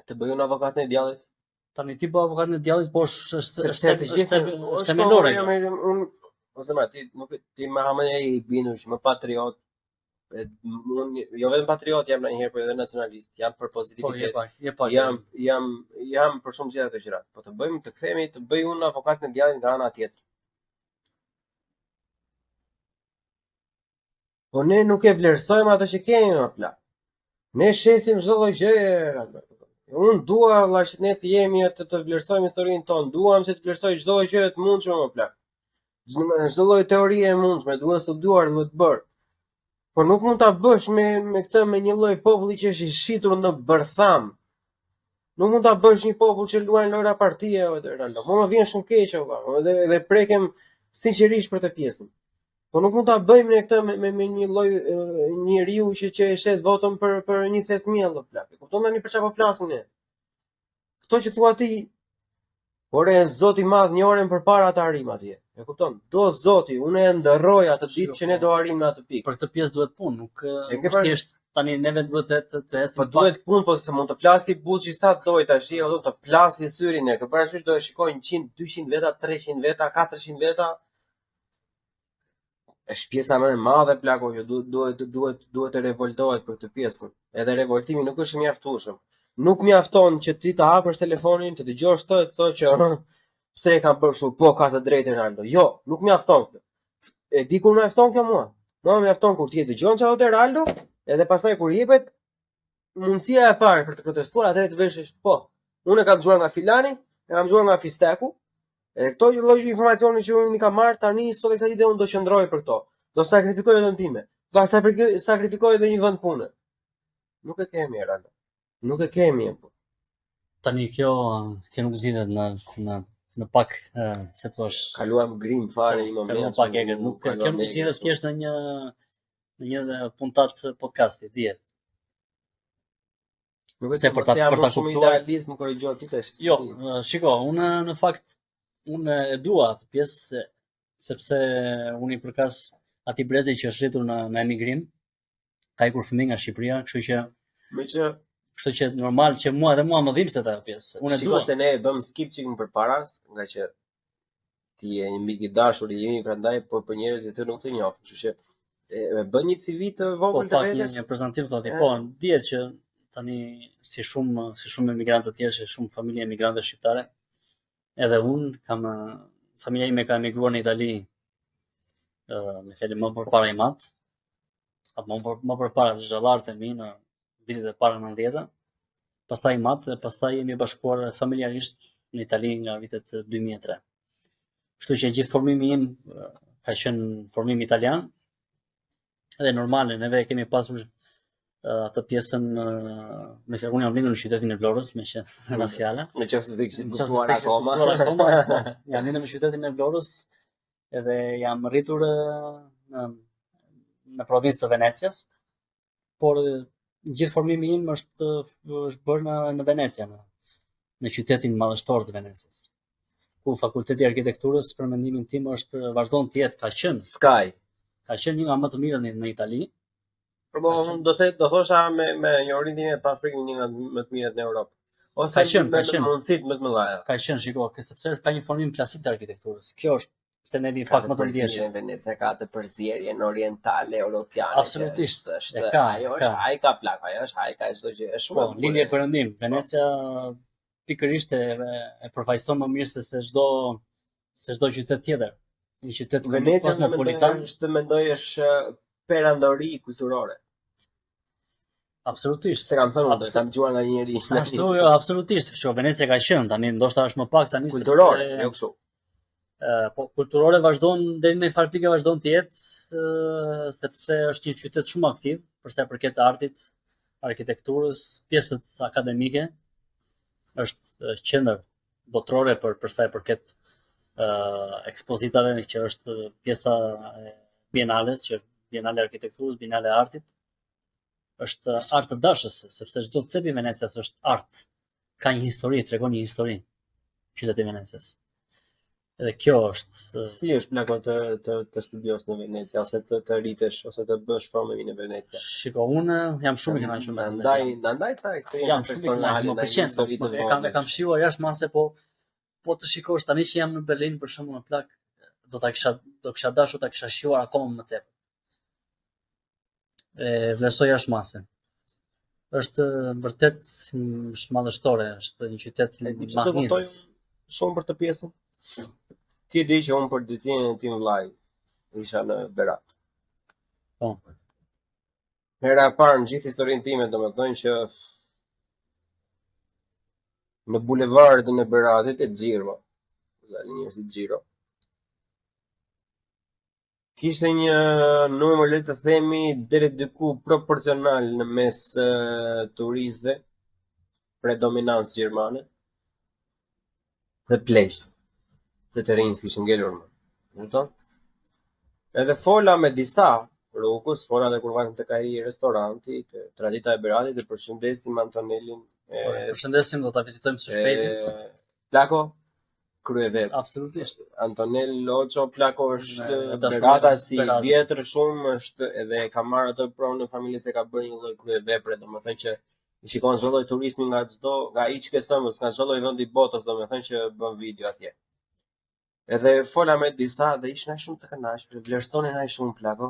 Speaker 2: Të bëj unë avokatën e djallit.
Speaker 3: Tani ti bëj avokatën e djallit, po është themelore.
Speaker 2: Ose më ti më hamë i bindur që më patriot. Jo vetëm patriot jam ndonjëherë, por edhe nacionalist. Jam për pozitivitet. Jam për shumë gjëra të gjëra. Po të bëjmë të kthehemi të bëj unë avokatën e djallit nga ana tjetër. Po ne nuk e vlerësojmë atë që kemi më plak. Ne shesim çdo lloj gjëje. Unë dua vëlla që ne të jemi të vlerësojmë historinë tonë. Duam që të vlerësoj çdo lloj gjëje të mundshme më plak. Çdo lloj teorie e mundshme duhet studiuar, duhet bërë. Por nuk mund ta bësh me këtë me një lloj populli që është i shitur në bërtham. Nuk mund ta bësh një popull që luajnë lojra partie ose Ronaldo. Më vjen shumë keq vëlla. Edhe prekem sinqerisht për të pjesën. Po nuk mund ta bëjmë ne këtë me një lloj njeriu që e shet votën për një thesmiell plak. E kupton tani për çfarë po flasim ne? Kto që thua ti, ore Zoti i Madh, një orën përpara të arrim atje. E kupton? Do Zoti, unë e ndërroj atë ditë që ne do arrim në atë pikë.
Speaker 3: Për këtë pjesë duhet punë, nuk thjesht tani neve duhet të ecim.
Speaker 2: Po duhet punë, po se mund të flasi buçi sa doj tash, do të plasi syrin e. Parasysh do të shikojnë 100, 200 veta, 300 veta, 400 veta. Është pjesa më e madhe plako që duhet të revoltohet për këtë pjesën. Edhe revoltimi nuk është mjaftueshëm. Nuk mjafton që ti të hapësh telefonin, të dëgjosh të thotë që pse e kam bërë kështu, po ka të drejtë Ronaldo. Jo, nuk mjafton kjo. E di kur mjafton kjo mua. Mua mjafton kur ti e dëgjon çfarë thotë Ronaldo, edhe pastaj kur jepet mundësia e parë për të protestuar, atëherë të veshësh po. Unë e kam dëgjuar nga filani, e kam dëgjuar nga Fisteku, E këto lloj informacioni që unë i kam marrë tani sot e kësaj ditë unë do qëndroj për këto. Do sakrifikoj veten time. Do sakrifikoj edhe një vend pune. Nuk e kemi Erala. Nuk e kemi.
Speaker 3: Tani kjo nuk zgjidhet në pak se thosh
Speaker 2: Kaluam grim fare një moment.
Speaker 3: Kaluam pak egër, nuk kjo nuk zgjidhet thjesht në një puntat podcasti, dihet.
Speaker 2: Nuk e
Speaker 3: Se për ta
Speaker 2: shumë idealist më korrigjo ti tash.
Speaker 3: Jo, shiko, unë në fakt unë e dua atë pjesë sepse unë i përkas atij brezi që është rritur në emigrim, ka ikur fëmijë nga Shqipëria, kështu që normal që mua më dhimbset ajo pjesë. Unë e dua.
Speaker 2: Shiko se ne e bëm skip çik më përpara, nga që ti je një mik i dashur i jemi prandaj po për njerëzit të nuk të njoh, kështu që e bën një CV të vogël të vetes.
Speaker 3: Një prezantim thotë, po, dihet që tani si shumë emigrantë të tjerë, shumë familje emigrante shqiptare, edhe unë kam familja ime ka emigruar në Itali me fjalë më përpara i mat, apo më përpara të zhallarët e mi në vitet e para 90-ta, pastaj i mat dhe pastaj jemi bashkuar familjarisht në Itali nga vitet 2003. Kështu që gjithë formimi im ka qenë formim italian, dhe normale neve kemi pasur atë pjesën me fjalë unë jam lindur në qytetin e Vlorës, me që na fjala.
Speaker 2: Me qoftë se kishit kuptuar akoma.
Speaker 3: Jam lindur në qytetin e Vlorës edhe jam rritur në provincën të Venecias, por gjithë formimi im është bërë në Venecia, në qytetin madhështor të Venecias, ku fakulteti i arkitekturës për mendimin tim vazhdon të jetë, ka qenë një nga më të mirët në Itali.
Speaker 2: Do thosha me një orindime pa frikë një nga më të mirët në Europë. Ose me mundësitë më të mëdha.
Speaker 3: Ka qenë, shiko, sepse ka një formim klasik të arkitekturës. Kjo është se ne vim pak më të ndjeshëm.
Speaker 2: Venecia ka të përzierjen orientale europiane.
Speaker 3: Absolutisht.
Speaker 2: Ai ka plak, ai ka çdo gjë. Është shumë
Speaker 3: lindje perëndim. Venecia pikërisht e përfaqëson më mirë se çdo qytet tjetër. Një qytet
Speaker 2: kosmopolitan është është perandori kulturore.
Speaker 3: Absolutisht.
Speaker 2: Se kam thënë, kam dëgjuar nga një njerëz.
Speaker 3: Ashtu, jo, absolutisht. Shko, Venecia ka qenë tani, ndoshta është më pak tani
Speaker 2: kulturore, jo kështu.
Speaker 3: Po kulturore vazhdon deri në far pikë vazhdon të jetë sepse është një qytet shumë aktiv për sa i përket artit, arkitekturës, pjesët akademike. Është qendër botërore për sa i përket ekspozitave, që është pjesa e bienales, që është bienale e arkitekturës, bienale e artit. Është art të dashës, sepse çdo cep i Venecias është art. Ka një histori, tregon një histori qyteti i Venecias. Edhe kjo është.
Speaker 2: Si është plako të studios në Venecia, ose të rritesh, ose të bësh formimin në Venecia?
Speaker 3: Shiko, unë jam shumë i kënaqur me
Speaker 2: ndaj ca eksperiencë personale në histori të vogël.
Speaker 3: Kam shijuar jashtë mase, po të shikosh tani që jam në Berlin për shembull në plak, do kisha dashur ta kisha shijuar akoma më tepër. Vlerësoj jashtë mase. Është vërtet madhështore, është një qytet magnetës.
Speaker 2: Shumë për të pjesën. Ti e di që unë për ditën e tim vllai isha në Berat.
Speaker 3: Po.
Speaker 2: Hera e parë në gjithë historinë time, domethënë që në bulevardin e Beratit e Xhiro, njerëz i Xhiro. Kishte një numër, le të themi, deri diku proporcional në mes turistëve, predominancë gjermane dhe pleq. Të të rinjës kishë ngelur më. Edhe fola me disa rrugës, fola dhe kur vajtëm të ka i restoranti, të Tradita e Beratit, dhe përshëndesim Antonellin.
Speaker 3: Përshëndesim, do ta vizitojmë së shpejti.
Speaker 2: Plako, kryevep.
Speaker 3: Absolutisht.
Speaker 2: Antonell Loço, plako është Berata si vjetër shumë, është edhe ka marrë ato pronë në familje se ka bërë një lloj kryevepre, domethënë që i shikon çdo lloj turizmi nga IÇK-sëmës, nga çdo lloj vendi botës, domethënë që bën video atje. Edhe fola me disa dhe ishna shumë të kënaqur, vlerësonin ai shumë plako.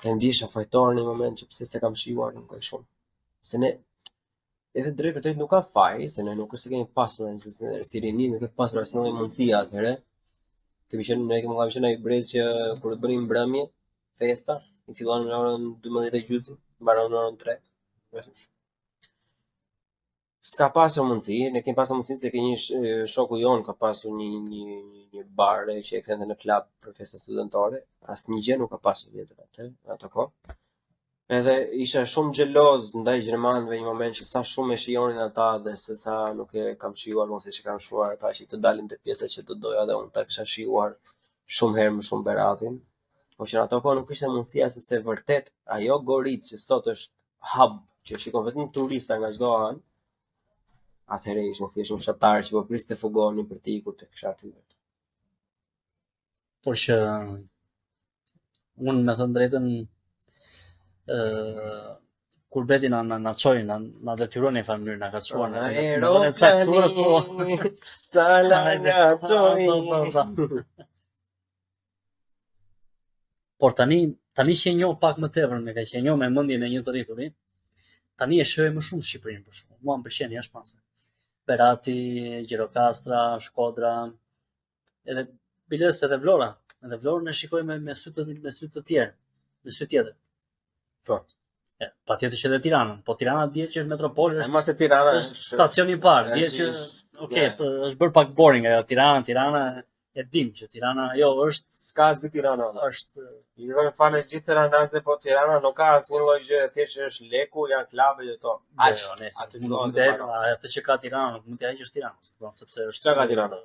Speaker 2: E ndisha fajtor në një moment që pse se kam shijuar nuk ka shumë. Se ne edhe drejt për drejt nuk ka faj, se ne nuk është se kemi pasur si rini, nuk e pasur asnjë lloj mundësie atëherë. Ne kemi qenë në brez që kur të bënim mbrëmje, festa, i fillon në orën 12:30, mbaron në orën 3. s'ka pasur mundësi, ne kemi pasur mundësi se ke një shoku jon ka pasur një bare që e kthente në klub për festa studentare, asnjë gjë nuk ka pasur vjetër atë kohë. Edhe isha shumë xheloz ndaj gjermanëve një moment që sa shumë e shijonin ata dhe se sa nuk e kam shijuar unë siç e kam shijuar ata që të dalin te pjesa që të doja dhe unë ta kisha shijuar shumë herë më shumë Beratin. Po që në ato kohë nuk ishte mundësia sepse vërtet ajo Goric që sot është hub që shikon vetëm turista nga çdo anë. Atëherë ishin thjesht një fshatar që po priste fugonin për të ikur tek fshati vet.
Speaker 3: Por që unë me thënë drejtën kur beti na çoi, na detyroni në mënyrë na ka çuar në caktuar po.
Speaker 2: Sala na çoi.
Speaker 3: Por tani që e njoh pak më tepër, me kaq që e njoh me mendjen e një të rrituri, tani e shoh më shumë Shqipërinë për shkak. Mua më pëlqen jashtëmase. Berati, Gjirokastra, Shkodra, edhe biles edhe Vlora. Edhe Vlorën e shikoj me sy të tjerë, me sy tjetër.
Speaker 2: Po.
Speaker 3: Patjetër që edhe Tiranën, po Tirana dihet që është metropolë,
Speaker 2: Ama se Tirana
Speaker 3: është stacioni i parë, dihet që është bërë pak boring ajo Tirana e dim që Tirana është
Speaker 2: s'ka asgjë Tirana.
Speaker 3: Është
Speaker 2: I do të falë gjithë tiranase, po Tirana nuk ka asnjë lloj gjë, thjesht është leku, janë klube dhe to.
Speaker 3: Aty atë që ka Tirana nuk mund t'i heqësh Tiranën, sepse është
Speaker 2: çka ka Tirana.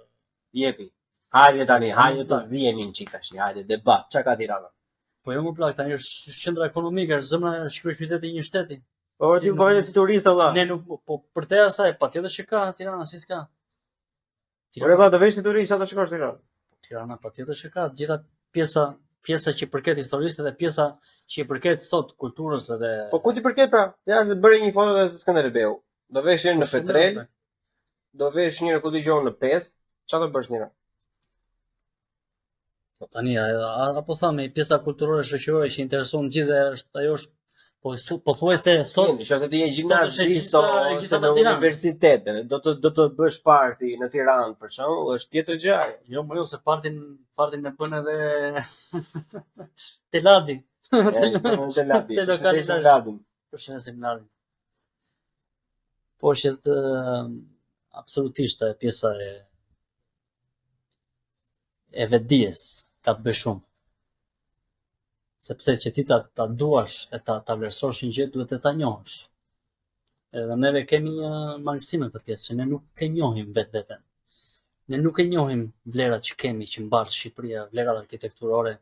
Speaker 2: Jepi. Hajde tani, hajde të zihemi një çik tash, hajde debat, çka ka Tirana.
Speaker 3: Po jo më plak, tani është qendra ekonomike, është zëmra e kryeqytetit i një shteti.
Speaker 2: Po ti po vjen si turist valla.
Speaker 3: Ne nuk po për te asaj, patjetër që ka Tirana, si s'ka.
Speaker 2: Po valla do vesh si turist ato shikosh Tirana.
Speaker 3: Tirana patjetër që ka, gjitha pjesa që i përket historisë dhe pjesa që i përket sot kulturës edhe.
Speaker 2: Po ku ti përket pra? Ja se bëre një foto te Skënderbeu. Do vesh një në Petrel. Do vesh një ku dëgjon në 5. Çfarë do bësh Tirana?
Speaker 3: Po tani apo thamë pjesa kulturore shoqërore që intereson gjithë është ajo është po thuaj se sot
Speaker 2: nëse ti je gjimnazist ose në universitet, do të bësh parti në Tiranë për shembull, është tjetër gjë.
Speaker 3: Jo, më jo se partin e bën edhe Teladi.
Speaker 2: Teladi.
Speaker 3: Përshëndesim Ladin. Po që absolutisht pjesa e vetdijes ka të bëj shumë. Sepse që ti ta duash e ta vlerësosh një gjë duhet ta njohësh. Edhe neve kemi një mangësi në këtë pjesë që ne nuk e njohim vetveten. Ne nuk e njohim vlerat që kemi që mbar Shqipëria, vlerat arkitekturore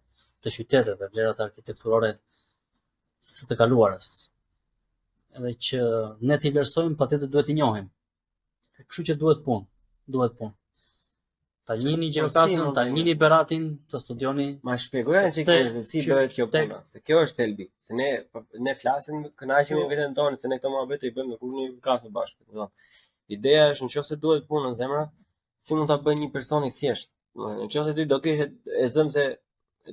Speaker 3: të qyteteve, vlerat arkitekturore së të kaluarës. Edhe që ne t'i vlerësojmë patjetër duhet t'i njohim. Kështu që duhet punë. Ta njihni Gjirokastrën, ta njihni Beratin, të studioni. Ma
Speaker 2: shpjegojnë që si bëhet kjo puna, se kjo është thelbi. Se ne flasim, kënaqemi veten tonë, se ne këto mohabete i bëjmë kur një kafe bashkë. Ideja është nëse duhet punë në zemra, si mund ta bëjë një person i thjeshtë. Nëse ti do kishe e zëm se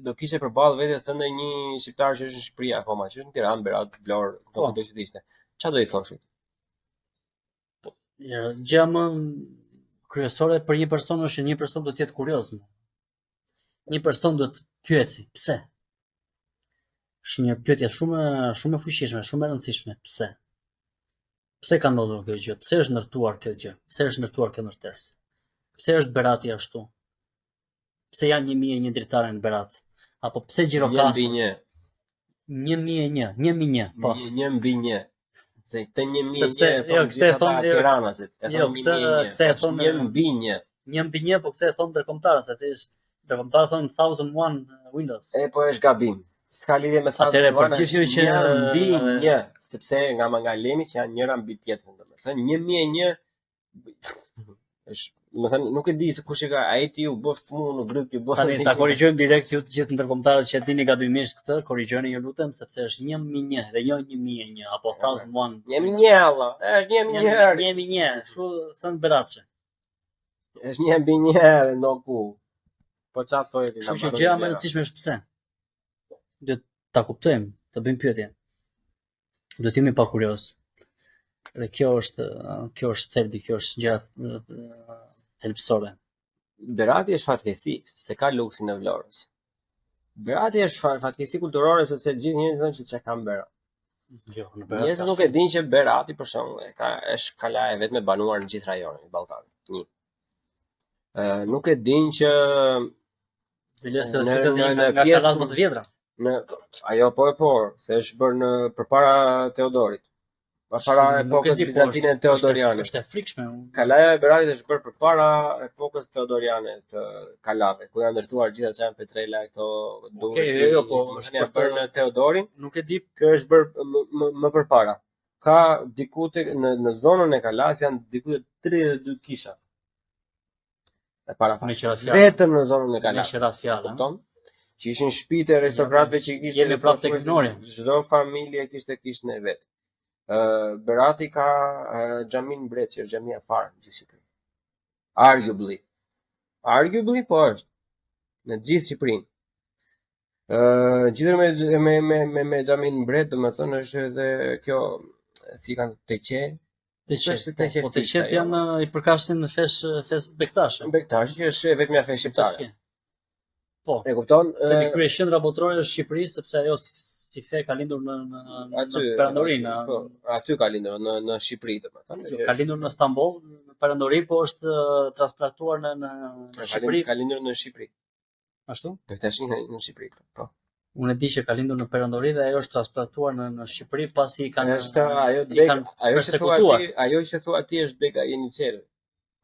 Speaker 2: do kishe përballë vetes të ndonjë shqiptar që është në Shqipëri akoma, që është në Tiranë, Berat, Vlorë, apo do të ishte. Çfarë do i thoshit?
Speaker 3: Gjë më kryesore për një person është që një person duhet të jetë kurioz. Një person duhet të pyeti, pse? Është një pyetje shumë e fuqishme, shumë e rëndësishme, pse? Pse ka ndodhur kjo gjë? Pse është ndërtuar kjo gjë? Pse është ndërtuar kjo ndërtesë? Pse është Berati ashtu? Pse janë 1001 dritare në Berat? Apo pse Gjirokastra? 1001, po.
Speaker 2: 1/1. Se këtë 1001 thonë gjithë ata Tiranasit. E thonë 1001.
Speaker 3: Këtë e thonë
Speaker 2: 1/1.
Speaker 3: 1/1, po këtë e thonë ndërkombëtarët, se ndërkombëtarët thonë 1001 Windows.
Speaker 2: Po është gabim. S'ka lidhje me 1001. Atëherë që 1/1, sepse nga lemi që janë njëra mbi tjetrën, domethënë 1001 është, domethënë nuk e di se kush e ka, ai ti u bëft mua në grup ju bëft.
Speaker 3: Tani ta korrigjojmë direkt ju të gjithë ndërkombëtarët që e dini gabimisht këtë, korrigjoni ju lutem sepse është 1/1 dhe jo 1001 apo 1001.
Speaker 2: 1/1 valla, është 1/1.
Speaker 3: 1/1, kështu thën Beratçe.
Speaker 2: Është 1/1 ndoku. Po çfarë thotë ti?
Speaker 3: Kështu që gjëja më e rëndësishme është pse. Duhet ta kuptojmë, të bëjmë pyetje. Duhet jemi pa kurioz. Dhe kjo është thelbi, kjo është gjëra thelbësore.
Speaker 2: Berati është fatkeqësi, se ka luksin e Vlorës. Berati është fatkeqësi kulturore sepse të gjithë njerëzit thonë se çka kanë Berat.
Speaker 3: Jo, në
Speaker 2: Njerëzit nuk e dinë që Berati për shembull është kalaja e vetme banuar në gjithë rajonin e Ballkanit. Nuk e dinë që
Speaker 3: Vilesa
Speaker 2: në
Speaker 3: nga
Speaker 2: pjesën
Speaker 3: kalat më të vjetra.
Speaker 2: Ajo se është bërë përpara Teodorit. Përpara epokës bizantine teodoriane.
Speaker 3: Është e frikshme.
Speaker 2: Kalaja e Beratit është bërë përpara epokës teodoriane të kalave, ku janë ndërtuar gjitha çan petrela këto durrësi.
Speaker 3: Po
Speaker 2: është bërë në Teodorin.
Speaker 3: Nuk e di.
Speaker 2: Kjo është bërë më përpara. Ka diku në zonën e Kalas janë diku 32 kisha. E vetëm në zonën e Kalas. Kupton? Që ishin shtëpitë e aristokratëve që kishte
Speaker 3: jemi prapë tek Gnori.
Speaker 2: Çdo familje kishte kishën e vet. Berati ka xhamin Mbret, që është xhamia e parë në gjithë Shqipërinë. Arguably po është në gjithë Shqipërinë. Gjithë me xhamin Mbret, domethënë është edhe kjo si kanë teqe.
Speaker 3: Po teqet janë i përkatësin në fes bektashe.
Speaker 2: Bektashe që është vetëm fesh shqiptare.
Speaker 3: Po.
Speaker 2: E kupton?
Speaker 3: Themi kryeqendra botërore është Shqipërisë, sepse ajo si fe ka lindur në Perandorinë.
Speaker 2: Po, aty ka lindur në Shqipëri, domethënë.
Speaker 3: Ka lindur në Stamboll, në Perandori, po është transplantuar në Shqipëri.
Speaker 2: Ka lindur në Shqipëri.
Speaker 3: Ashtu?
Speaker 2: Bektashin ka lindur në Shqipëri, po.
Speaker 3: Unë e di që ka lindur në Perandori dhe ajo është transplantuar në Shqipëri pasi i kanë
Speaker 2: ajo që thua ti është deka Jeniçerëve.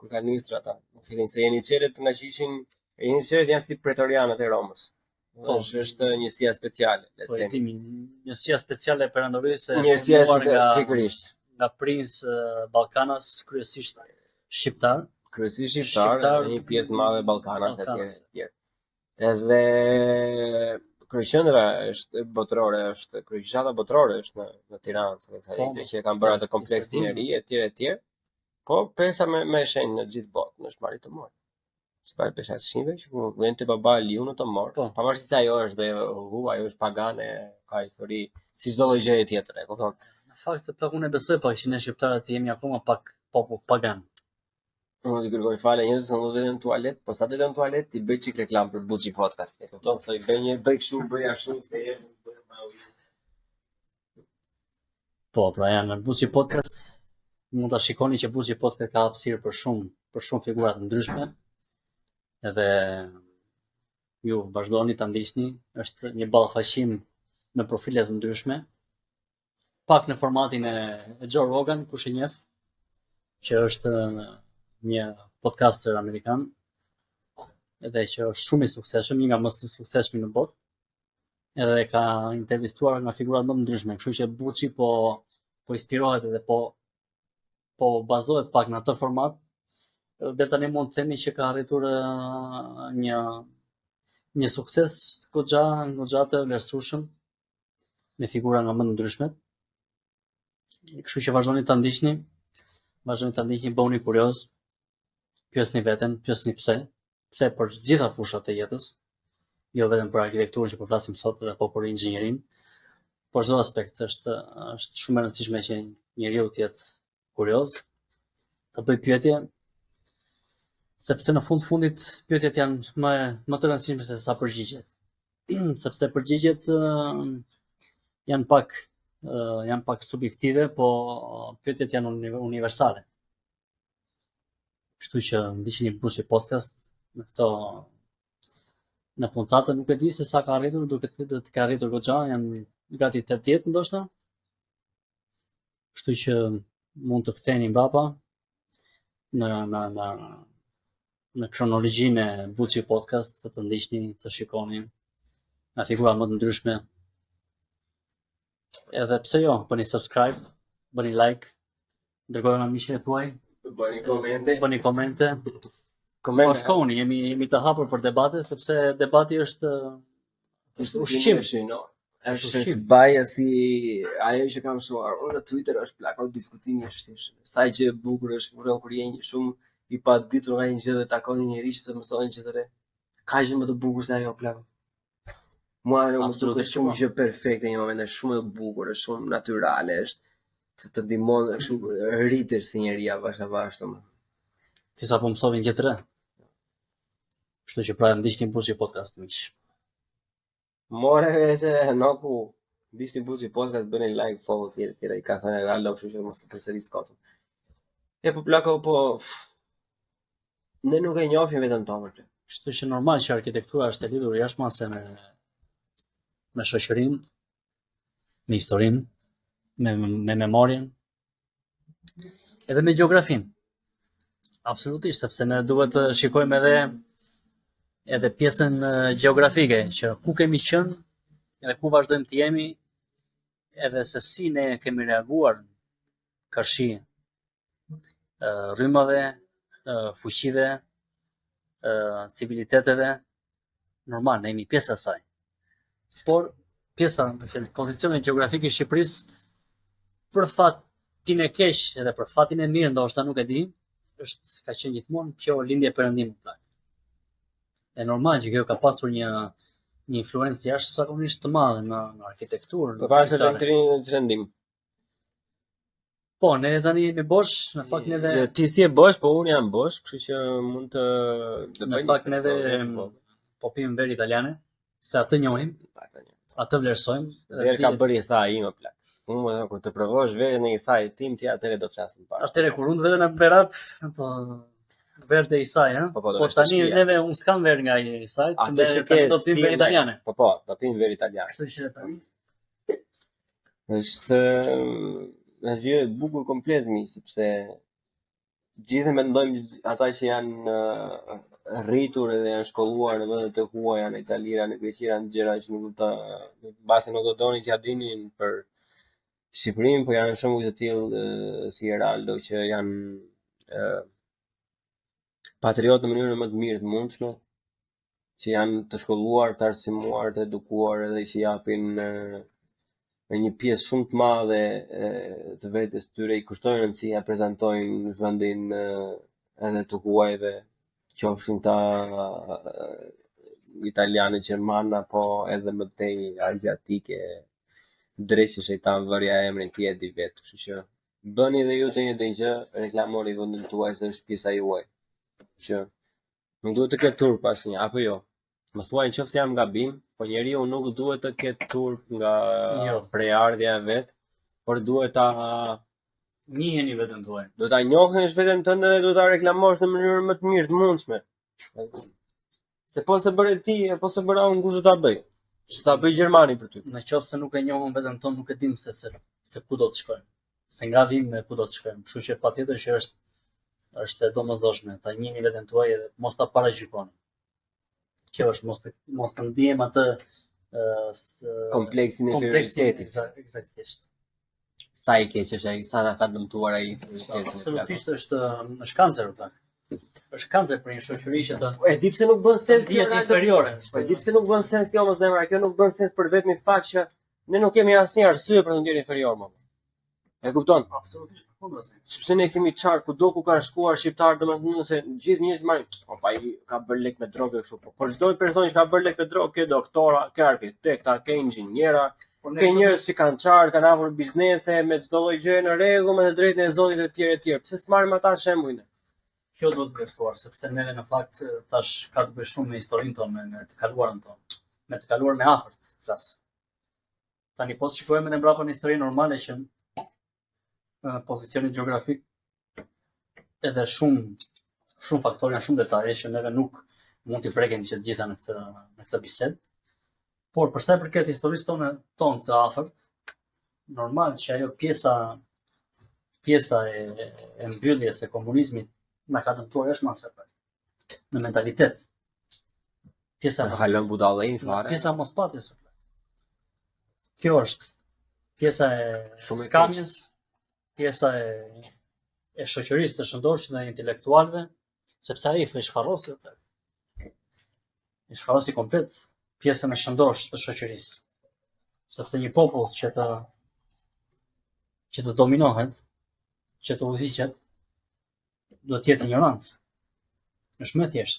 Speaker 2: Kur kanë nisur ata. Në fillim se Jeniçerët nga që ishin Jeniçerët janë si pretorianët e Romës. Është njësia speciale, le të themi.
Speaker 3: Njësia speciale e Perandorisë
Speaker 2: njësia pikërisht
Speaker 3: nga prins Ballkanas, kryesisht shqiptar.
Speaker 2: Në një pjesë të madhe Ballkanas etj. Edhe kryeqendra është botërore, është kryegjata botërore është në Tiranë, që e kanë bërë atë kompleksin e ri etj. Po pesa me shenjë në gjithë botën, është marrë të morë. Sipas peshatësinjve që vjen te baba Liu në të morë. Pavarësisht se ajo është ajo është pagane, ka histori si çdo lloj gjëje tjetër, e kupton?
Speaker 3: Në fakt se pak unë besoj pak që ne shqiptarët jemi akoma pak popull pagan.
Speaker 2: Unë t'i kërkoj falë njerëz që nuk vjen në tualet, po sa të vjen në tualet ti bëj çik reklam për Buçi Podcast, e kupton? Thoj bëj kështu, bëj ashtu se
Speaker 3: Po, pra janë në Buçi Podcast. Mund ta shikoni që Buçi Podcast ka hapësirë për shumë figura të ndryshme. Edhe ju vazhdoni ta ndiqni, është një ballafaqim me profile të ndryshme. Pak në formatin e Joe Rogan, kush e njeh, që është një podcaster amerikan, edhe që është shumë i suksesshëm, një nga më të suksesshëm në botë. Edhe ka intervistuar nga figura më të ndryshme, kështu që Buçi po inspirohet edhe po bazohet pak në atë format. Dhe tani mund të themi që ka arritur një sukses goxha të vlerësueshëm me figura nga më të ndryshmet. Kështu që vazhdoni ta ndiqni, bëuni kurioz, pyesni veten, pyesni pse për të gjitha fushat e jetës, jo vetëm për arkitekturën që po flasim sot, edhe po për inxhinierin, por çdo aspekt është shumë e rëndësishme që njeriu të jetë kurioz, të bëj pyetje. Sepse në fundit pyetjet janë më të rëndësishme se sa përgjigjet. Sepse përgjigjet janë pak subjektive, po pyetjet janë universale. Kështu që ndiqni Buçi Podcast në puntatën, nuk e di se sa ka arritur, duket të ka arritur goxha, janë gati 80 ndoshta. Kështu që mund të ktheheni mbrapa në kronologjinë e Buçi Podcast, të ndiqni, të shikoni nga figura më të ndryshme. Edhe pse jo, bëni subscribe, bëni like, dërgojeni miqtë tuaj, bëni komente. Po shkoni, jemi të hapur për debate, sepse debati është ushqim.
Speaker 2: Është baja si ajo që kam shoqëruar. Unë në Twitter është plakot diskutimi është sa gjë e bukur është kur je shumë i pa ditur nga një gjë dhe takon një njerëz që të mëson gjë të re. Ka gjë më të bukur se ajo plak. Mua ajo më duket shumë gjë perfekte në një moment, është shumë e bukur, është shumë natyrale, është të ndihmon kështu rritesh si njerëja bashkë.
Speaker 3: Ti sapo mësove një gjë të re. Kështu që pra ndiqni Buçi Podcast miq.
Speaker 2: More vetë, no ku Bishti Buçi podcast bëni like, follow tjera, i ka thënë Raldo, kështu që mos të përsëris kotën. E po plako, po ne nuk e njohim veten tonë.
Speaker 3: Kështu që normal që arkitektura është e lidhur jashtëmase me shoqërinë, me historinë, me memorien, edhe me gjeografinë. Absolutisht, sepse ne duhet të shikojmë edhe pjesën gjeografike, që ku kemi qenë, edhe ku vazhdojmë të jemi, edhe se si ne kemi reaguar kërshi rrymave, fuqive, civiliteteve, normal, ne jemi pjesë e saj. Por pjesa, pozicioni gjeografik i Shqipërisë, për fatin e keq edhe për fatin e mirë, ndoshta nuk e di, ka qenë gjithmonë kjo lindje perëndim plak. E normal që kjo ka pasur një influencë jashtëzakonisht të madhe në arkitekturë.
Speaker 2: Po pas të trendim.
Speaker 3: Po, ne tani jemi bosh, në fakt neve.
Speaker 2: Ti si e bosh, po unë jam bosh, kështu që mund të
Speaker 3: në fakt neve po pim verë italiane, se atë njohim, atë vlerësojmë.
Speaker 2: Verë ka bërë Isa ime plak. Unë më thënë, kur të provosh verë në Isaj tim, ti atëre do flasim pas.
Speaker 3: Atëre kur unë vete në berat, verë e Isaj, po tani neve unë s'kam verë nga Isaj, do pim verë italiane.
Speaker 2: Po, do pim verë italiane.
Speaker 3: Kështu që tani.
Speaker 2: Është gjë e bukur komplet mi, sepse gjithë mendojmë ata që janë rritur edhe janë shkolluar në vendet e huaja në Itali, në Greqi, janë gjëra që nuk do të mbasi nuk do donin t'ia dinin për Shqipërinë, po janë shembuj të tillë si Heraldo që janë patriotë në mënyrën më të mirë të mundshme, që janë të shkolluar, të arsimuar, të edukuar edhe që japin një pjesë shumë të madhe të vetes tyre, i kushtojnë rëndësia, prezantojnë vendin edhe të huajve, qofshin ta italiane, gjermana, po edhe më tej aziatike, drejt që shejtan vërja emrin ti e di vetë, kështu që bëni dhe ju të njëjtën gjë, reklamoni vendin tuaj se është pjesa juaj. Që nuk duhet të ketë turp asnjë, apo jo. Më thuaj nëse jam gabim, po njeriu nuk duhet të ketë turp nga prejardhja e vet, por duhet ta
Speaker 3: njiheni veten tuaj.
Speaker 2: Do ta njohësh veten tënde dhe do ta reklamosh në mënyrën më të mirë të mundshme. Se po se bëre ti, apo se bëra unë, kush do ta bëj? Që ta bëj Gjermani për ty.
Speaker 3: Në qoftë se nuk e njohim veten tonë, nuk e dim se ku do të shkojmë. Se nga vim me ku do të shkojmë. Kështu që patjetër që është e domosdoshme ta njihni veten tuaj dhe mos ta paragjykoni. Kjo është mos të ndihem atë
Speaker 2: kompleksin e inferioritetit.
Speaker 3: Eksaktësisht.
Speaker 2: Sa i keq është ai, sa na ka dëmtuar ai.
Speaker 3: Absolutisht është kancer ata. Është kancer për një shoqëri që të
Speaker 2: e di pse nuk bën sens
Speaker 3: kjo inferiore.
Speaker 2: Po e di pse nuk bën sens kjo, mos zemra, kjo nuk bën sens për vetëm fakt që ne nuk kemi asnjë arsye për të ndjerë inferior më. E kupton?
Speaker 3: Absolutisht përkundrazi.
Speaker 2: Sepse ne kemi çar kudo ku kanë shkuar shqiptar, domethënë se gjithë njerëzit marrin, po pa i ka bërë lek me drogë kështu. Po për çdo person që ka bërë lek me drogë, ke doktora, ke arkitekta, ke inxhiniera, ke njerëz që kanë çar, kanë hapur biznese me çdo lloj gjëje në rregull, me të drejtën e Zotit e tjerë e tjerë. Pse s'marrim ata shembujnë?
Speaker 3: Kjo duhet të vlerësuar, sepse neve në fakt tash ka të bëjë shumë me historinë tonë, me të kaluarën tonë, me të kaluar me afërt, flas. Tani po shikojmë edhe mbrapa në histori normale që pozicioni gjeografik edhe shumë faktorë, janë shumë detaje që neve nuk mund t'i prekim që të gjitha në këtë bisedë. Por për sa i përket historisë tonë të afërt, normal që ajo pjesa e mbylljes së komunizmit na ka dëmtuar jashtëmase në mentalitet. Pjesa
Speaker 2: halon budallëin fare.
Speaker 3: Pjesa mospatjes. Kjo është pjesa e skamjes, pjesa e shoqërisë të shëndoshme dhe intelektualëve, sepse ai shfarrosi komplet pjesën e shëndosh të shoqërisë. Sepse një popull që të dominohet, që të udhëhiqet, duhet të jetë ignorant. Është më thjesht.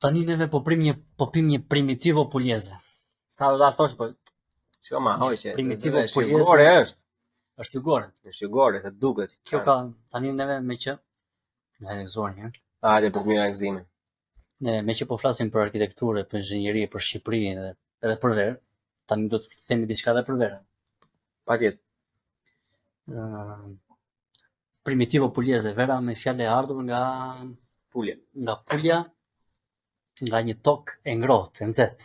Speaker 3: Tani neve po pim një primitivo puljeze.
Speaker 2: Sa do ta thosh po? Çka ma hoqe?
Speaker 3: Primitivo puljeze.
Speaker 2: Jugore është.
Speaker 3: Është jugore.
Speaker 2: Është jugore, të duket.
Speaker 3: Kjo ka tani neve me që na e gëzuar një.
Speaker 2: Hajde për mirë gëzime.
Speaker 3: Ne me që po flasim për arkitekturë, për inxhinieri, për Shqipëri dhe edhe për verë. Tani do të themi diçka edhe për verën.
Speaker 2: Patjetër.
Speaker 3: Primitivo pugliese, vera me fjalë e ardhur nga
Speaker 2: Pulja.
Speaker 3: nga Puglia, nga një tokë e ngrohtë, e nxehtë.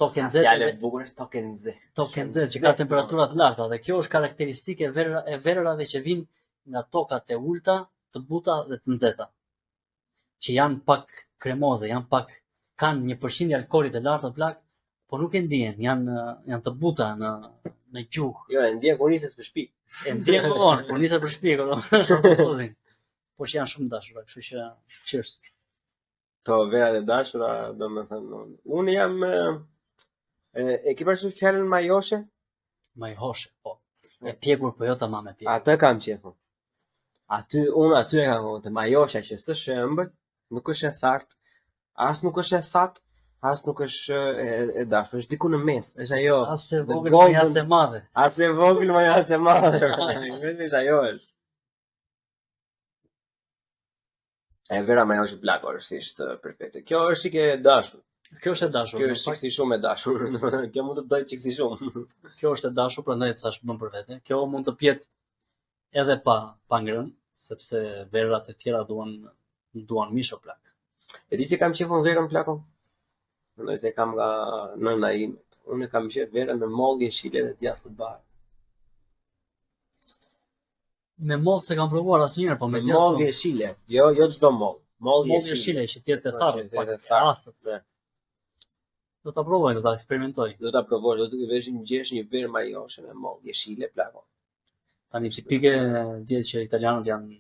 Speaker 3: Tokë e nxehtë,
Speaker 2: Fjalë e bukur është tokë e nxehtë.
Speaker 3: tokë e nxehtë që ka temperatura të larta dhe kjo është karakteristike e verërave që vijnë nga tokat e ulta, të buta dhe të nxehta. Që janë pak kremoze, kanë një përqindje alkooli të lartë të plak, po nuk e ndihen, janë të buta në gjuhë.
Speaker 2: Jo, e ndjen kur niset për shtëpi.
Speaker 3: E ndjen më vonë, kur niset për shtëpi, është po që janë shumë dashura, kështu që cheers.
Speaker 2: To verat e dashura, domethënë, unë jam e ke parasysh fjalën majoshe?
Speaker 3: Majhoshe, po. E pjekur, po jo tamam e pjekur.
Speaker 2: Atë kam qefun. Unë aty e kam të majosha që s'është e ëmbël, nuk është e thartë, as nuk është e thatë, as nuk është e dashur, është diku në mes, është ajo.
Speaker 3: As e vogël, po as e madhe.
Speaker 2: As e vogël, po as e madhe. Vetë ajo është. E vera majoshe plako është perfekte. Kjo është çike e dashur.
Speaker 3: Kjo është e dashur.
Speaker 2: Kjo është çiksi shumë e dashur. Kjo mund të doj çiksi shumë.
Speaker 3: Kjo është e dashur, prandaj thash bën për vete. Kjo mund të pjetë edhe pa ngrënë, sepse verat e tjera duan misho plak.
Speaker 2: E di se kam qefun verën plako? Mendoj se kam nga nëna ime. Unë kam qef verën me mollë jeshile dhe djathtë të bardhë.
Speaker 3: Me mollë se kam provuar asnjëherë, po me
Speaker 2: mollë jeshile, jo çdo mollë. Mollë
Speaker 3: jeshile që tjetë të tharë, pak e athët. Do ta provoj, do ta eksperimentoj.
Speaker 2: Do ta provosh, do të vesh një gjesh një verë majoshe me mollë jeshile plako.
Speaker 3: Tani tipike dihet që italianët janë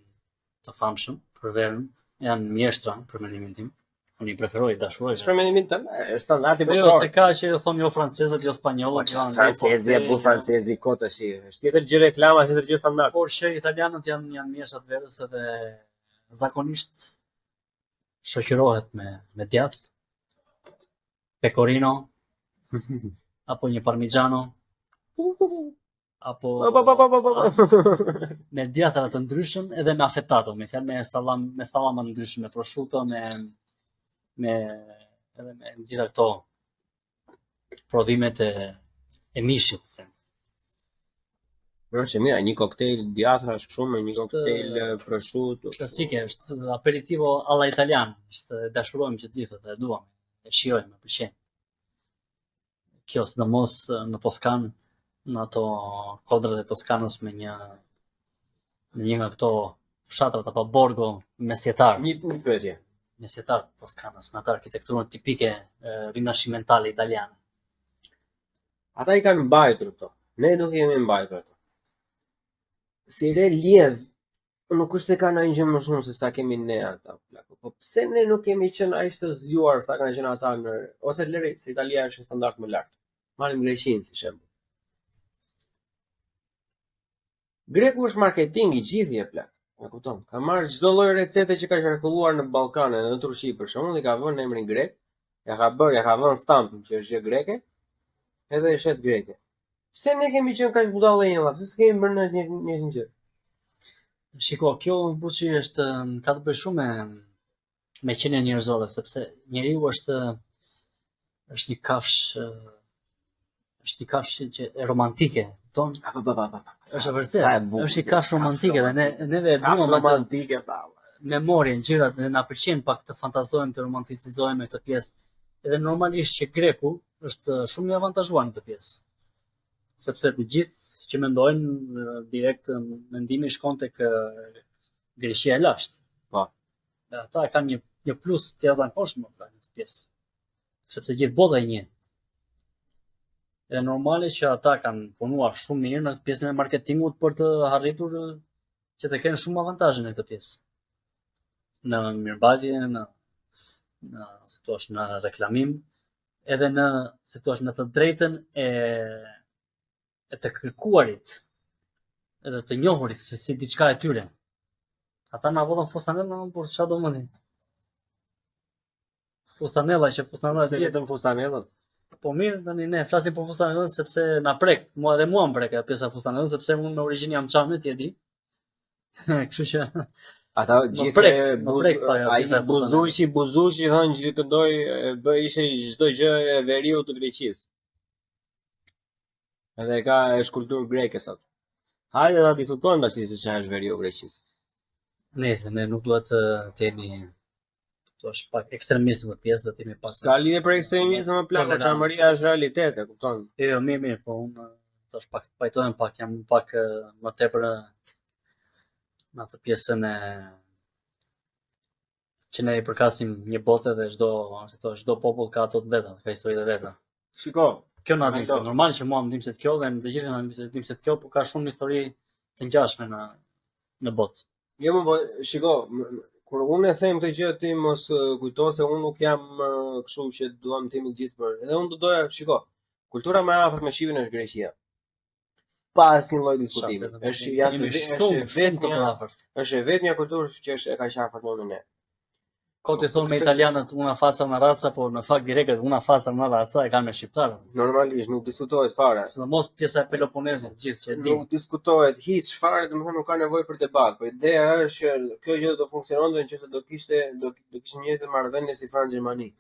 Speaker 3: të famshëm për verën, janë mjeshtra për mendimin tim. Unë i preferoj, dashuroj.
Speaker 2: Për mendimin tënd, është standardi
Speaker 3: botror. Jo, se ka që thonë jo francezët, jo spanjollët,
Speaker 2: francezi apo francezi kot është. Është tjetër gjë reklama, tjetër gjë standard.
Speaker 3: Por që italianët janë mjeshtra të verës edhe zakonisht shoqërohet me djathtë, pecorino, apo një parmigiano, apo me djathra të ndryshëm edhe me affettato, me sallama të ndryshëm, me prosciutto, edhe me gjitha këto prodhimet e mishit.
Speaker 2: Është mira, një koktejl djathra është shumë, një koktejl prosciutto.
Speaker 3: Klasike, është aperitivo alla italian, është dashurojmë që të gjithët, e duam, e shijojmë, e pëlqen. Kjo sidomos në Toskanë, në ato kodrat e Toskanës me një nga këto fshatrat apo borgo mesjetar.
Speaker 2: Një pyetje.
Speaker 3: Mesjetar të Toskanës, me atë arkitekturën tipike rinascimentale italiane.
Speaker 2: Ata i kanë mbajtur këto. Ne nuk jemi mbajtur ato. Si relief, nuk është se kanë ndonjë gjë më shumë se sa kemi ne ata. Po pse ne nuk kemi qenë aq të zgjuar sa kanë qenë ata ose lëre se Italia është standard më lart. Marrim Greqinë si shembull. Greku është marketing i gjithë e plak. E kupton? Ka marrë çdo lloj recete që ka qarkulluar në Ballkane dhe në Turqi për shembull, i ka vënë emrin grek, ja ka vënë stampin që është gjë greke, edhe e shet greke. Pse ne kemi qenë kaq budallë valla? Pse s'kemi bërë një gjë?
Speaker 3: Shiko, kjo buçi është ka të bëjë shumë me qenien njerëzore, sepse njeriu është një kafshë që romantike. Është vërtet, është një kafshë romantike dhe neve e duam
Speaker 2: romantike
Speaker 3: memorien, gjërat dhe na pëlqen pak të fantazojmë, të romanticizojmë këtë pjesë. Edhe normalisht që Greku është shumë i avantazhuar në këtë pjesë. Sepse të gjithë që mendojnë direkt mendimi shkon tek Greqia e lashtë.
Speaker 2: Po.
Speaker 3: Ata kanë një plus të jashtëzakonshëm në këtë pjesë. Sepse gjithë bota e njeh. Edhe normale që ata kanë punuar shumë mirë në pjesën e marketingut për të arritur që të kenë shumë avantazhe në këtë pjesë. Në mirëmbajtje, në reklamim, edhe në të drejtën e të kërkuarit, edhe të njohurit si diçka e tyre. Ata na vodhën fustanellën, por çfarë do mëni? Fustanella që fustanella
Speaker 2: se vetëm fustanellën.
Speaker 3: Po mirë, tani ne flasim për fustanellën sepse na prek, mua më prek pjesa e fustanellës sepse unë në origjinë jam çame, ti e di. Kështu që
Speaker 2: Ata gjithë ai
Speaker 3: Buzuqi
Speaker 2: thënë që këndoi ishte çdo gjë e veriu të Greqisë. Edhe është kulturë greke sot. Hajde ta diskutojmë tash se çfarë është veriu Greqisë.
Speaker 3: Nëse ne nuk duhet të jemi është pak ekstremist në pjesë, do të jemi pak.
Speaker 2: Ska lidhje për ekstremizëm më plan, çamëria është realitet, e kupton?
Speaker 3: Jo, mirë, po unë tash pak pajtohem pak, jam pak më tepër në atë pjesën e që ne i përkasim një bote dhe çdo popull ka ato të veta, ka historitë e veta.
Speaker 2: Shiko,
Speaker 3: kjo na dim se normal që mua më dim se kjo dhe në të gjithë na dim se kjo, por ka shumë histori të ngjashme në botë.
Speaker 2: Jo, po shiko, kur unë e them këtë gjë ti mos kujto se unë nuk jam kështu që duam të jemi gjithë për. Edhe unë do doja, shiko, kultura më e afërt me shqipen është Greqia. Pa asnjë lloj diskutimi. Është vetmja kulturë që është e kaq afërt me ne.
Speaker 3: Ko të thonë me italianët una faca una razza, por në fakt direkt una faca una razza e kanë me shqiptarët.
Speaker 2: Normalisht nuk diskutohet fare.
Speaker 3: Sidomos pjesa e Peloponesit gjithë që di.
Speaker 2: Nuk diskutohet hiç fare, domethënë nuk ka nevojë për debat, po ideja është që kjo gjë do funksiononte nëse do kishte njëjtë marrëdhënie si Francë-Gjermani.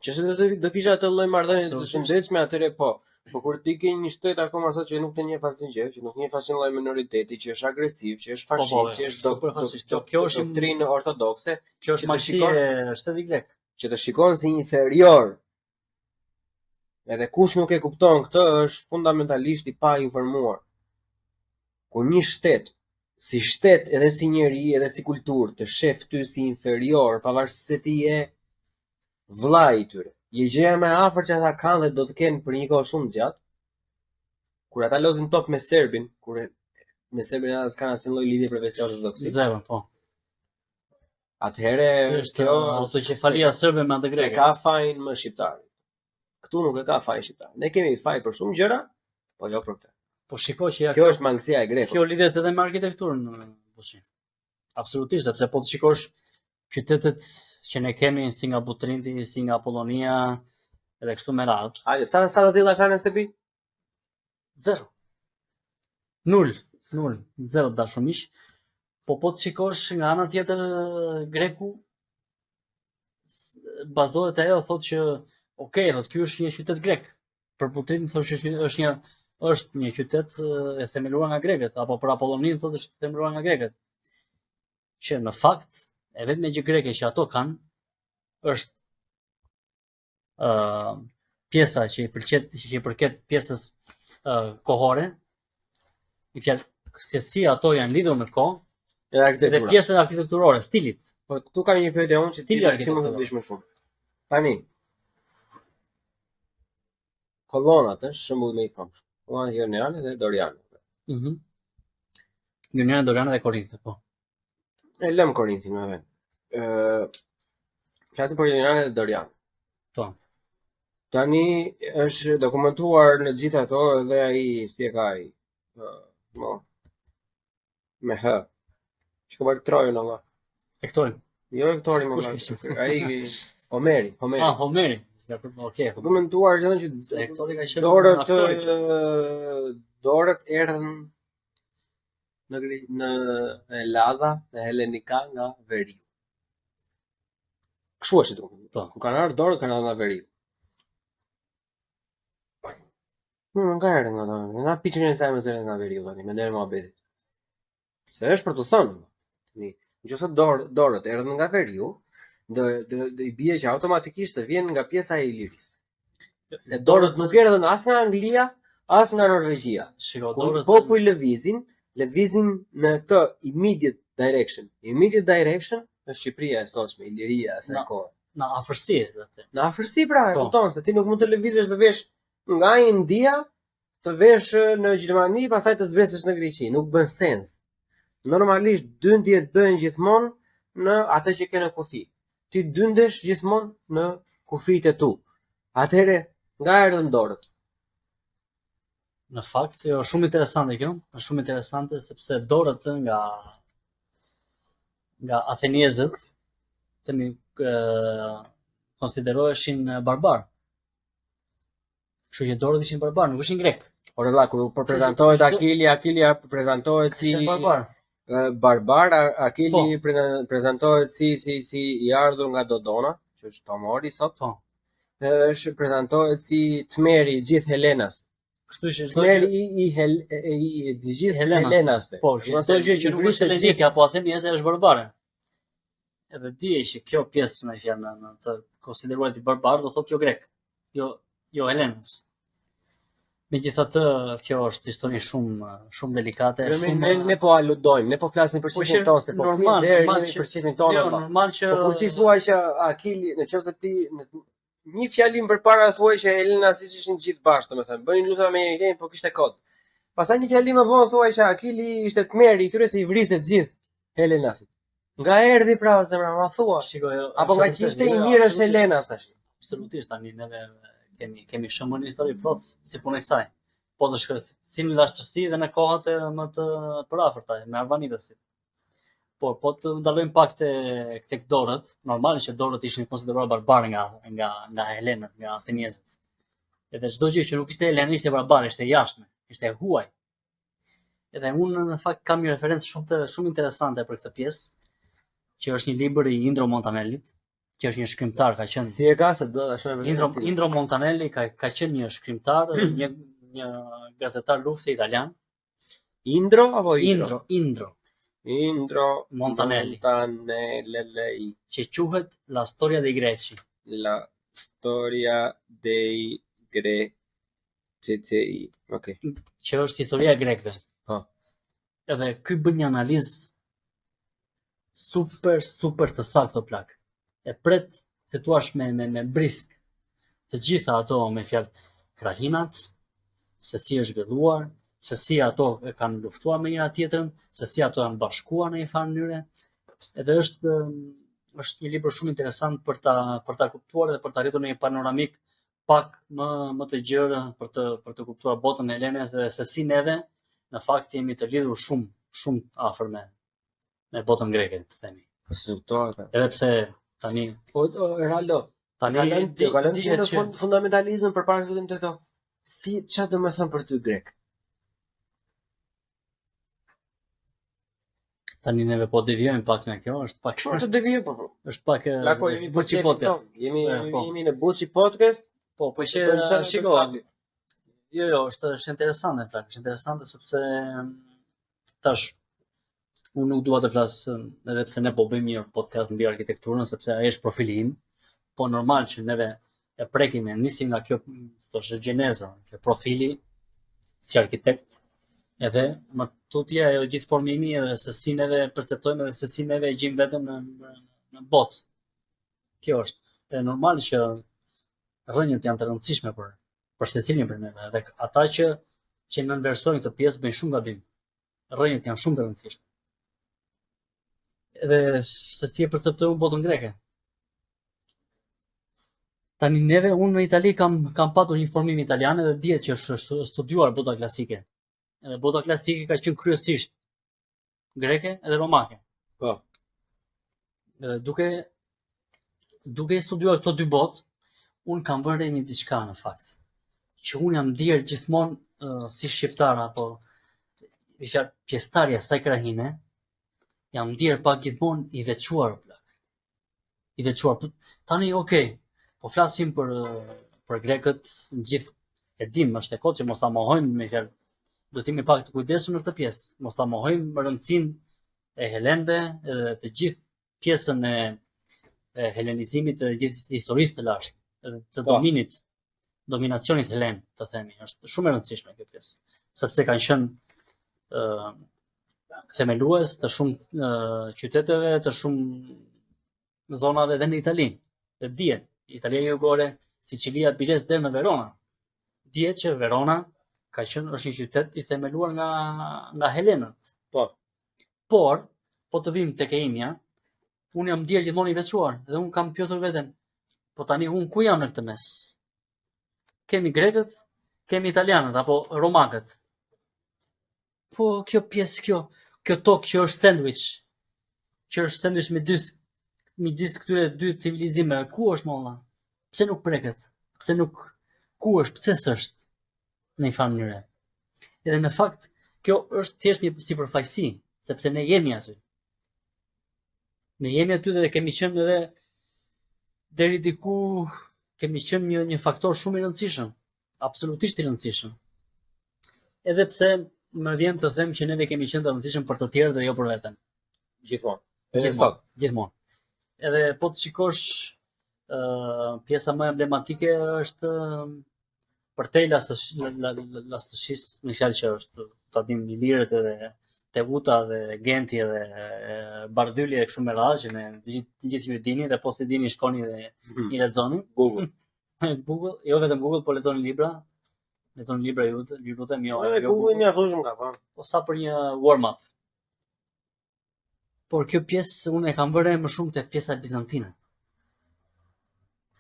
Speaker 2: Nëse do kishte atë lloj marrëdhënie të shëndetshme, atëre po. Po kur ti ke një shtet akoma sot që nuk të njeh asnjë gjë, që nuk njeh asnjë lloj minoriteti, që është agresiv, që është fashist, që është
Speaker 3: kjo është
Speaker 2: doktrinë ortodokse,
Speaker 3: kjo është masi e shtetit grek,
Speaker 2: që të shikon si inferior. Edhe kush nuk e kupton këtë është fundamentalisht i pa informuar. Kur një shtet, si shtet edhe si njeri edhe si kulturë, të shef ty si inferior, pavarësisht se ti je vllai i tyre. Je gjëja më e afërt që ata kanë dhe do të kenë për një kohë shumë gjatë. Kur ata lozin top me serbin, me serbin ata s'kan asnjë lloj lidhje përveç ortodoksisë.
Speaker 3: Zero, po.
Speaker 2: Atëherë
Speaker 3: kjo autoqefalia serbe me anë greke.
Speaker 2: Ka fajin më shqiptar. Këtu nuk e ka fajin shqiptar. Ne kemi faj për shumë gjëra, po jo për këtë.
Speaker 3: Po shikoj që
Speaker 2: kjo është mangësia e grekut.
Speaker 3: Kjo lidhet edhe me arkitekturën, Bushi. Absolutisht, sepse po të shikosh qytetet që ne kemi si nga Butrinti, si nga Apollonia, edhe kështu me radhë.
Speaker 2: Hajde, sa të tilla kanë në Serbi?
Speaker 3: Zero. Null, zero dashumish. Po të shikosh nga ana tjetër greku bazohet ajo thotë që okay, thotë ky është një qytet grek. Për Butrintin thotë është një qytet e themeluar nga grekët, apo për Apollonin thotë është themeluar nga grekët. Që në fakt e vetme gjë greke që ato kanë është pjesa që i përket pjesës kohore, i fjalë se si ato janë lidhur në kohë, dhe pjesën arkitekturore, stilit.
Speaker 2: Po këtu kam një pyetje unë që ti mund të dish më shumë. Tani kolonat është shembull më i famshëm. Kolona Joniane dhe Doriane.
Speaker 3: Joniane, Doriane dhe Korinthe, po.
Speaker 2: E lëm Korinthin më vjen. Flasim për Joniane dhe Doriane.
Speaker 3: Po.
Speaker 2: Tani është dokumentuar në gjithë ato dhe ai si e ka ai. Me h. Që ka bërë Trojën Allah.
Speaker 3: Hektorin.
Speaker 2: Jo Hektorin më ai Homeri.
Speaker 3: Homeri. Okej.
Speaker 2: Dokumentuar që
Speaker 3: Hektori ka qenë
Speaker 2: dorët erdhën në Elladha, në Helenika nga veriu. Kështu është dokumentuar. Ku kanë ardhur dorët, kanë ardhur nga veriu. Nuk ka ardhur nga piçën e saj mëse nga veriu tani, me ndër mohabetit. Se është për të thënë. Nëse dorët erdhën nga veriu, do i bie që automatikisht të vjen nga pjesa e Ilirisë. Se dorët nuk erdhën as nga Anglia, as nga Norvegjia. Kur popull lëvizin në këtë immediate direction. Immediate direction është Shqipëria e sotshme, Iliria e asaj kohe.
Speaker 3: Në afërsi,
Speaker 2: në afërsi pra, e kupton se ti nuk mund të lëvizësh të vesh nga India, të vesh në Gjermani, pastaj të zbresësh në Greqi, nuk bën sens. Normalisht dyndjet bëhen gjithmonë në atë që ke në kufi. Ti dyndesh gjithmonë në kufijtë e tu. Atëherë, nga erdhën dorët?
Speaker 3: Në fakt, jo, shumë interesante kjo, është shumë interesante sepse dorët nga Atheniezët konsideroheshin barbar. Kështu që dorët ishin barbar, nuk ishin grek.
Speaker 2: Por valla kur prezantohet Akili prezantohet si
Speaker 3: barbar.
Speaker 2: Barbar, Akili prezantohet si i ardhur nga Dodona, që është Tomori sot.
Speaker 3: Po.
Speaker 2: Është prezantohet si tmeri i gjithë Helenas.
Speaker 3: Kështu që
Speaker 2: Tmeri i gjithë Helenasve.
Speaker 3: Po, çdo gjë që nuk është helenike apo athenjeze është barbare. Edhe di që kjo pjesë në fjalë në të konsideruar i barbar do thotë jo grek, jo helenës. Megjithatë, kjo është histori shumë delikate,
Speaker 2: ne po aludojmë, ne po flasim për shifrin tonë, se po kemi për shifrin tonë.
Speaker 3: Jo, normal që
Speaker 2: po kur ti thua që Akili, nëse ti një fjalim përpara thuaj që Helena siç ishin gjithë bashkë, domethënë, bënin luthra me njëri, po kishte kod. Pastaj një fjalim më vonë thuaj që Akili ishte tmeri i tyre se i vriste të gjithë Helenasit. Nga erdhi pra zemra, ma thua. Apo nga që ishte i mirësh Helenas tash.
Speaker 3: Absolutisht, tani neve kemi shumë një histori plot si punë e kësaj. Po të shkoj si në lashtësi dhe në kohët më të përafërta me arvanidesit. Po të ndalojmë pak tek dorët, normal që dorët ishin konsideruar barbarë nga helenët, nga athenjezët. Edhe çdo gjë që nuk ishte helenë ishte barbare, ishte jashtme, ishte huaj. Edhe unë në fakt kam një referencë shumë interesante për këtë pjesë, që është një libër i Indro Montanellit, që është një shkrimtar, ka qenë.
Speaker 2: Si e ka se do ta shohim.
Speaker 3: Indro Montanelli ka qenë një shkrimtar, një gazetar lufte italian.
Speaker 2: Indro apo Indro?
Speaker 3: Indro Montanelli. Që quhet La Storia dei Greci.
Speaker 2: La Storia dei Greci. Okay.
Speaker 3: Që është historia e grekëve.
Speaker 2: Po.
Speaker 3: Edhe ky bën një analizë super të saktë o plak. E pret se tu është me brisk të gjitha ato me fjalë krahinat, se si është zhvilluar, se si ato kanë luftuar me njëra tjetrën, se si ato janë bashkuar në një farë mënyre. Edhe është një libër shumë interesant për ta kuptuar dhe për ta arritur në një panoramik pak më të gjerë për të kuptuar botën e Helenës dhe se si neve në fakt jemi të lidhur shumë afër me botën greke, të themi. Edhe pse tani
Speaker 2: Raldo, tani kalojmë në fundamentalizëm përpara se të them këto. Si çfarë do të thon për ty grek?
Speaker 3: Tani neve po devijojmë pak nga kjo, është pak.
Speaker 2: Po të devijojmë po.
Speaker 3: Është pak Buçi podcast.
Speaker 2: Jemi në Buçi podcast.
Speaker 3: Po që shikoj. Jo, është interesante plak, është interesante sepse tash unë nuk dua të flas edhe pse ne po bëjmë një podcast mbi arkitekturën sepse ai është profili im, po normal që neve e prekim, nisim nga kjo thoshë gjeneza, kjo profili si arkitekt, edhe më tutje ajo gjithë formimi edhe se si neve perceptojmë edhe se si neve e gjejmë veten në botë. Kjo është. Dhe normal që rrënjët janë të rëndësishme për secilin për neve, edhe ata që nënversojnë këtë pjesë bëjnë shumë gabim. Rrënjët janë shumë të rëndësishme. Edhe se si e perceptojmë botën greke. Tani neve, unë në Itali kam patur një formim italian edhe dihet që është studiuar bota klasike. Edhe bota klasike ka qenë kryesisht greke edhe romake.
Speaker 2: Po.
Speaker 3: Edhe duke studiuar këto dy botë, unë kam vënë një diçka në fakt. Që unë jam ndier gjithmonë si shqiptar apo pjesëtarja saj krahine, jam ndier pak gjithmonë i veçuar. I veçuar. Tani okay. Po flasim për grekët në gjithë, e dim, është e kotë që mos ta mohojmë me fjalë. Do t'jemi pak të kujdesshëm në këtë pjesë, mos ta mohojmë rëndësinë e helenëve edhe të gjithë pjesën e helenizimit të gjithë historisë të lashtë, edhe të dominacionit helen, të themi, është shumë e rëndësishme kjo pjesë, sepse kanë qenë themelues të shumë qyteteve, të shumë zonave dhe në Itali. Dhe dihet Italia Jugore, Sicilia, biles deri në Verona. Dihet që Verona është një qytet i themeluar nga helenët.
Speaker 2: Po.
Speaker 3: Por, po të vim tek Imja, unë jam ndier gjithmonë i veçuar, dhe unë kam pyetur veten, po tani unë ku jam në këtë mes? Kemi grekët, kemi italianët apo romakët. Po kjo pjesë, kjo tokë që është sandwich midis këtyre dy civilizime, ku është molla? Pse nuk preket? Ku është? Pse s'është në një farë mënyrë? Edhe në fakt, kjo është thjesht një sipërfaqësi, sepse ne jemi aty. Ne jemi aty dhe kemi qenë edhe deri diku kemi qenë një faktor shumë i rëndësishëm, absolutisht i rëndësishëm. Edhe pse më vjen të them që neve kemi qenë të rëndësishëm për të tjerë dhe jo për veten.
Speaker 2: Gjithmonë.
Speaker 3: Gjithmonë. Edhe po të shikosh pjesa më emblematike është përtej lastësisë, në fjalë që është ta dim Ilirët edhe Tevuta dhe Genti edhe Bardhyli dhe kështu me radhë që ne të gjithë ju e dini dhe po se dini shkoni dhe i lexoni.
Speaker 2: Google.
Speaker 3: Google, jo vetëm Google, po lexoni libra. Lexoni libra ju lutem, jo.
Speaker 2: Google një afroshëm ka thënë.
Speaker 3: Po sa për një warm-up. Por kjo pjesë unë e kam vënë më shumë te pjesa bizantine.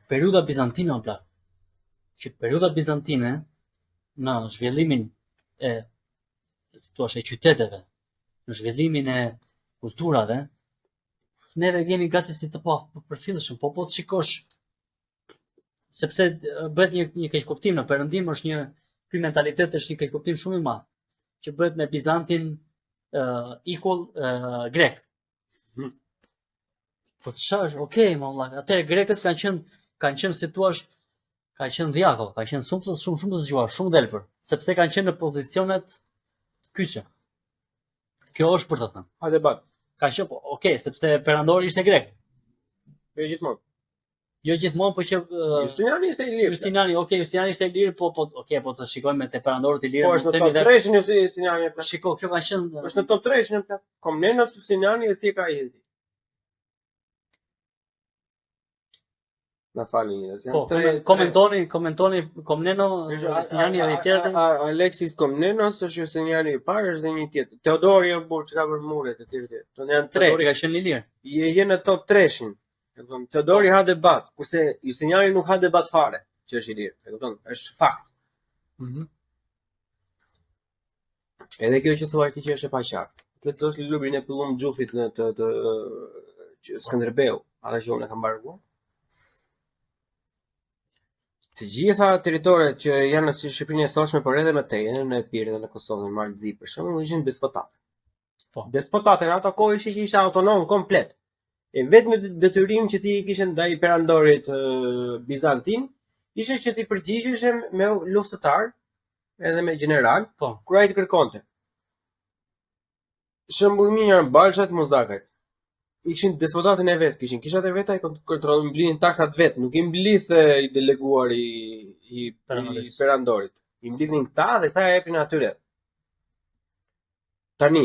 Speaker 3: Periudha bizantine o plak. Që periudha bizantine në zhvillimin e si thua e qyteteve, në zhvillimin e kulturave, neve jemi gati si të përfillshëm, po të shikosh sepse bëhet një keq kuptim në perëndim, është ky mentalitet është një keq kuptim shumë i madh, që bëhet me Bizantin equal grek. Po ç'është? Okej, valla, atë grekët kanë qenë si thua, kanë qenë dhjako, kanë qenë shumë të zgjuar, shumë dhelpër, sepse kanë qenë në pozicionet kyçe. Kjo është për të thënë.
Speaker 2: Ha debat.
Speaker 3: Ka qenë, okay, sepse perandori ishte grek.
Speaker 2: Jo gjithmonë.
Speaker 3: Jo gjithmonë, po që
Speaker 2: Justiniani ishte i lirë.
Speaker 3: Justiniani ishte i lirë, po të shikojmë me te perandorët i lirë.
Speaker 2: Po është në top 3-shin Justiniani.
Speaker 3: Shiko, kjo ka qenë.
Speaker 2: Është në top 3-shin plak. Komnenos, Justiniani dhe si ka i hedhi. Na falni,
Speaker 3: komentoni Komneno, Justiniani dhe i tjerët.
Speaker 2: Alexis Komnenos është Justiniani i parë, është dhe një tjetër. Teodori e burr çka për muret e tjerë. Do janë 3.
Speaker 3: Teodori ka qenë i lirë.
Speaker 2: Je në top 3-shin. E kupton? Teodori ha debat, kurse Justiniani nuk ha debat fare, që është i lirë. E kupton? Është fakt. Edhe kjo që thuaj ti që është e paqartë. Lexosh librin e Pyllum Xhufit në të Skënderbeu, ata që unë e kam mbaruar. Të gjitha territoret që janë në Shqipërinë e sotshme, por edhe më tej, në Epirë dhe në Kosovë, në Malzi për shembull, ishin despotate.
Speaker 3: Po.
Speaker 2: Despotate në ato kohë ishin autonom komplet. E vetëm detyrim që ti kishe ndaj perandorit bizantin, ishte që ti përgjigjeshe me luftëtar edhe me general,
Speaker 3: po,
Speaker 2: kur ai të kërkonte. Shembull më janë Balshat, Muzakaj. Ishin despotatën e vet, kishin kishat e veta, i kontrollin, mblidhin taksat vet, nuk i mblidh i deleguar i perandorit. I mblidhin këta dhe këta e japin atyre. Tani,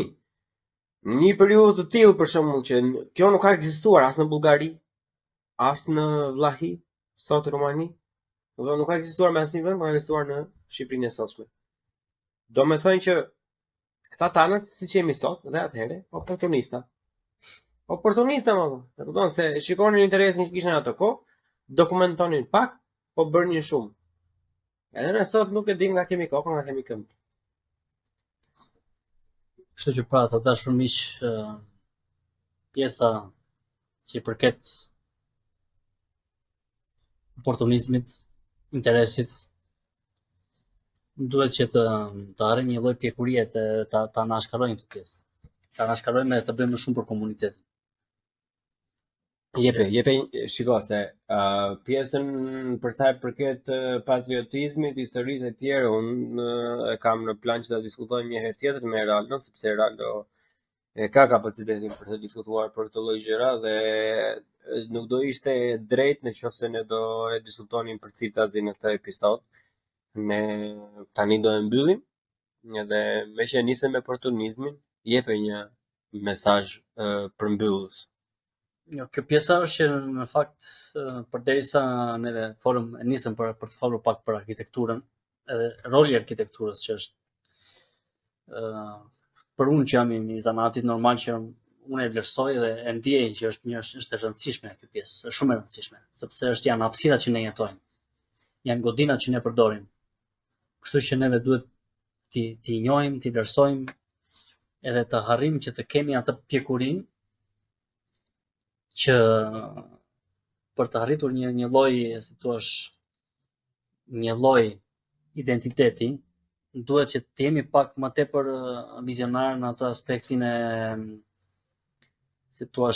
Speaker 2: në një periudhë të tillë për shembull që kjo nuk ka ekzistuar as në Bullgari, as në Vllahi, sot Rumani, nuk ka ekzistuar me asnjë vend, por ka ekzistuar në Shqipërinë e sotshme. Do me thënë që këta tanët, siç jemi sot, dhe atëherë, oportunista, më thonë. E kupton se shikonin interesin që kishin ato kohë, dokumentonin pak, po bërnin shumë. Edhe ne sot nuk e dim nga kemi kokën, nga kemi këmbë.
Speaker 3: Kështu që pra të dashur miq, pjesa që i përket oportunizmit, interesit, duhet që të arrijmë një lloj pjekurie ta anashkalojmë këtë pjesë. Ta anashkalojmë dhe të bëjmë më shumë për komunitetin.
Speaker 2: Jepe, shiko se pjesën për sa i përket patriotizmit, historisë e tjerë, unë e kam në plan që ta diskutojmë një herë tjetër me Eraldo, sepse Eraldo e ka kapacitetin për të diskutuar për këtë lloj gjëra dhe nuk do ishte drejt nëse ne do e diskutonim për citazin në këtë episod. Ne tani do e mbyllim, edhe me që nisem me oportunizmin, jepe një mesazh përmbyllës.
Speaker 3: Jo, kjo pjesa është që në fakt përderisa neve nisëm për të folur pak për arkitekturën, edhe roli i arkitekturës që është për unë që jam i zanatit normal që unë e vlerësoj dhe e ndjej që është e rëndësishme kjo pjesë, është shumë e rëndësishme, sepse janë hapësirat që ne jetojmë. Janë godinat që ne përdorim. Kështu që neve duhet t'i njohim, t'i vlerësojmë edhe të harrim që të kemi atë pjekurinë që për të arritur një lloj, si thua, një lloj identiteti, duhet që të jemi pak më tepër vizionar në atë aspektin e si thua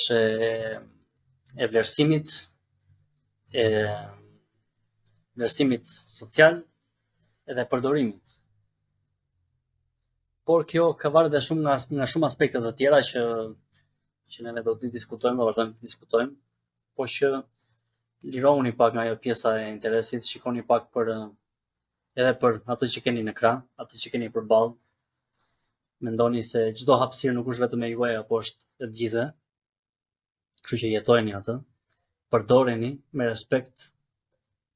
Speaker 3: e vlerësimit, e vlerësimit social edhe përdorimit. Por kjo ka varet dhe shumë nga shumë aspekte të tjera që neve do të diskutojmë, do vazhdojmë të diskutojmë, po që lirohuni pak nga ajo pjesa e interesit, shikoni pak edhe për atë që keni në ekran, atë që keni përballë. Mendoni se çdo hapësirë nuk është vetëm e juaja, po është e të gjithëve. Kështu që jetojeni atë, përdoreni me respekt,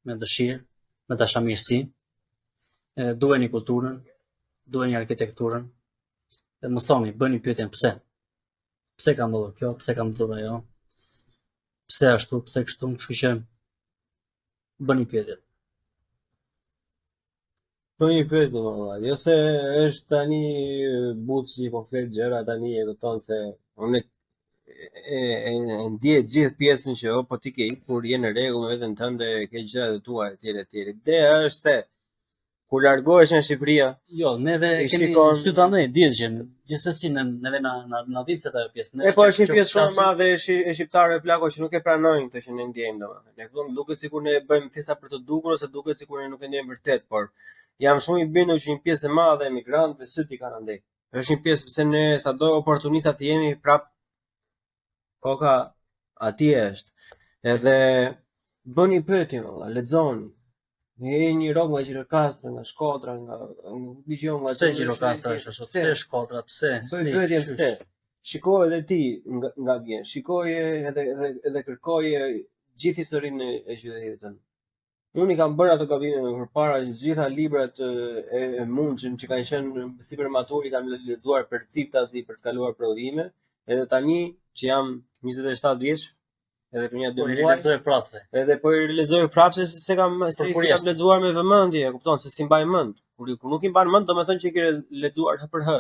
Speaker 3: me dëshirë, me dashamirësi, duheni kulturën, duheni arkitekturën, dhe mësoni, bëni pyetjen pse. Pse ka ndodhur kjo, pse ka ndodhur ajo, pse ashtu, pse kështu, kështu që bëni pyetjet.
Speaker 2: Bëni pyetje valla, jo se është tani buç që po flet gjëra tani e kupton se unë e ndjej gjithë pjesën që po ti ke kur je në rregull me veten tënde, ke gjërat e tua etj etj. Ideja është se kur largohesh nga Shqipëria,
Speaker 3: jo, neve kemi sy të andaj, dihet që gjithsesi neve na vipset ajo pjesë.
Speaker 2: E po është një pjesë shumë e madhe e shqiptarëve plako që nuk e pranojnë këtë që ne ndjejmë domethënë. Ne kupton, duket sikur ne bëjmë thjesht për të dukur ose duket sikur ne nuk e ndjejmë vërtet, por jam shumë i bindur që një pjesë e madhe e emigrantëve syt i kanë andej. Është një pjesë pse ne sado oportunistat jemi prap koka atje është. Edhe bëni pyetje valla, lexoni. Ne një rrogë nga Gjirokastra, nga Shkodra, nga Bijon, nga
Speaker 3: pse Gjirokastra është ashtu? Pse Shkodra? Pse?
Speaker 2: Bëj pyetjen pse. Shikoj edhe ti nga vjen. Shikoje edhe kërkoje gjithë historinë e qytetit tënd. Unë i kam bërë ato gabime përpara, gjitha librat e mundshëm që kanë qenë sipër maturi kam lexuar perciptazi për të kaluar provime, edhe tani që jam 27 vjeç, edhe për një 2 muaj. Edhe po i lexoj prapse se kam lexuar me vëmendje, e kupton se si mbaj mend. Kur nuk i mban mend, domethënë që i ke lexuar h për h.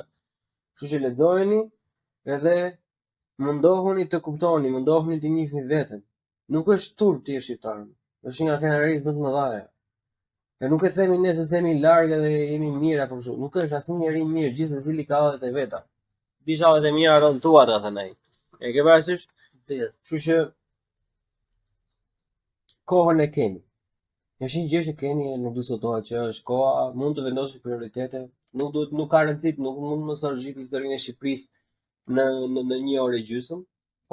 Speaker 2: Kështu që lexojeni edhe mundohuni të kuptoni, mundohuni të njihni veten. Nuk është turp ti je shqiptar. Është nga krenarisë më të mëdha. Ne nuk e themi ne se jemi larg edhe jemi mirë apo kështu. Nuk është asnjë njerëz i mirë, gjithë secili ka hallet e veta. Disha hallet e mia ron tua ta thënë ai. E ke parasysh?
Speaker 3: Dihet.
Speaker 2: Kështu që kohën e keni. Është një gjë që keni, nuk diskutohet që është koha, mund të vendosni prioritete, nuk ka rëndësi, nuk mund mos argjit historinë e Shqipërisë në një orë e gjysmë,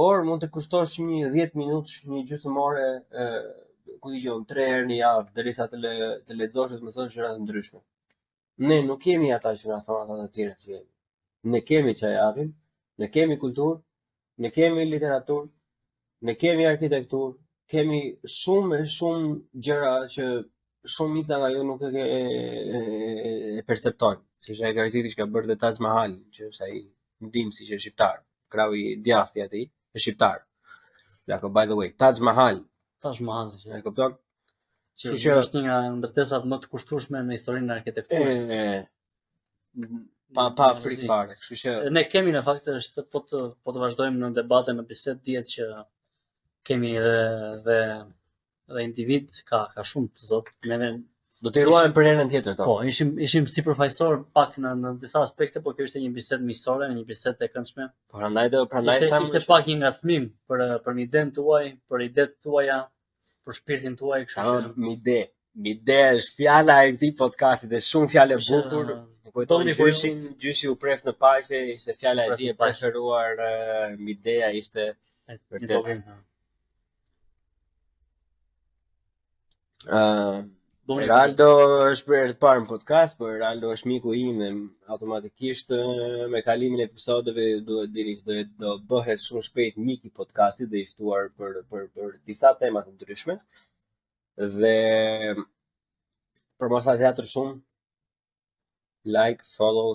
Speaker 2: por mund të kushtosh një 10 minutë, një gjysmë ore, ku dijon, 3 herë në javë, derisa të lexosh dhe të mësosh gjëra të ndryshme. Ne nuk kemi ata që na thonë ata të tjerë që jemi. Ne kemi çfarë japim, ne kemi kulturë, ne kemi literaturë, ne kemi arkitekturë, kemi shumë gjëra që shumica nga ju nuk e perceptojnë. Siç ai Gartiti që ka bërë Taj Mahal, që është ai ndimsi që është shqiptar, krau i djathtë atij, është shqiptar. Like by the way, Taj Mahal. E kupton?
Speaker 3: Që është një nga ndërtesat më të kushtueshme në historinë e arkitekturës.
Speaker 2: Pa frikë fare, kështu që
Speaker 3: ne kemi në fakt është po të vazhdojmë në debate në bisedë dihet që kemi edhe individ ka shumë të thotë. Neve
Speaker 2: do të ruajmë për herën tjetër to.
Speaker 3: Po, ishim si përfaqësor pak në disa aspekte, por kjo ishte një bisedë miqësore, një bisedë e këndshme.
Speaker 2: Prandaj tham
Speaker 3: ishte pak një ngacmim për idenë tuaj, për idetë tuaja, për shpirtin tuaj, kështu që
Speaker 2: mide është fjala e këtij podcasti, është shumë fjalë e bukur. Kujtoni gjyshi u pref në paqe, ishte fjala e tij e preferuar, midea ishte vërtet. Eraldo është për herë të parë në podcast, por Eraldo është miku im dhe automatikisht me kalimin e episodeve duhet dini se do bëhet shumë shpejt mik i podcastit dhe i ftuar për disa tema të ndryshme. Dhe për mos asgjë shumë like, follow,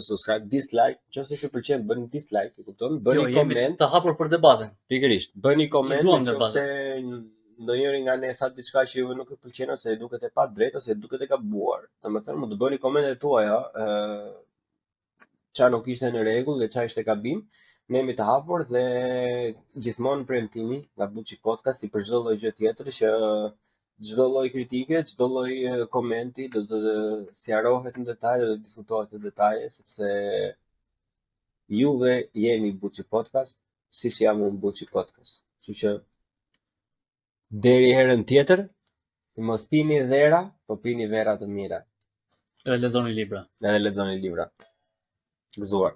Speaker 2: subscribe, dislike, nëse ju pëlqen bëni dislike, e kupton? Bëni koment,
Speaker 3: të hapur për debatin.
Speaker 2: Pikërisht, bëni koment nëse ndonjëri nga ne tha diçka që juve nuk e pëlqen ose duket e pa drejtë ose duket e gabuar. Domethënë, mund të bëni komentet tuaja, çfarë nuk ishte në rregull dhe çfarë ishte gabim. Ne jemi të hapur dhe gjithmonë premtimi nga Buçi Podcast si për çdo lloj gjë tjetër që çdo lloj kritike, çdo lloj komenti do të sqarohet në detaj, do të diskutohet në detaje, sepse juve jeni Buçi Podcast, siç jam unë Buçi Podcast. Kështu që deri herën tjetër, mos pini dhera, po pini vera të mira.
Speaker 3: Edhe lexoni libra.
Speaker 2: Edhe lexoni libra. Gëzuar.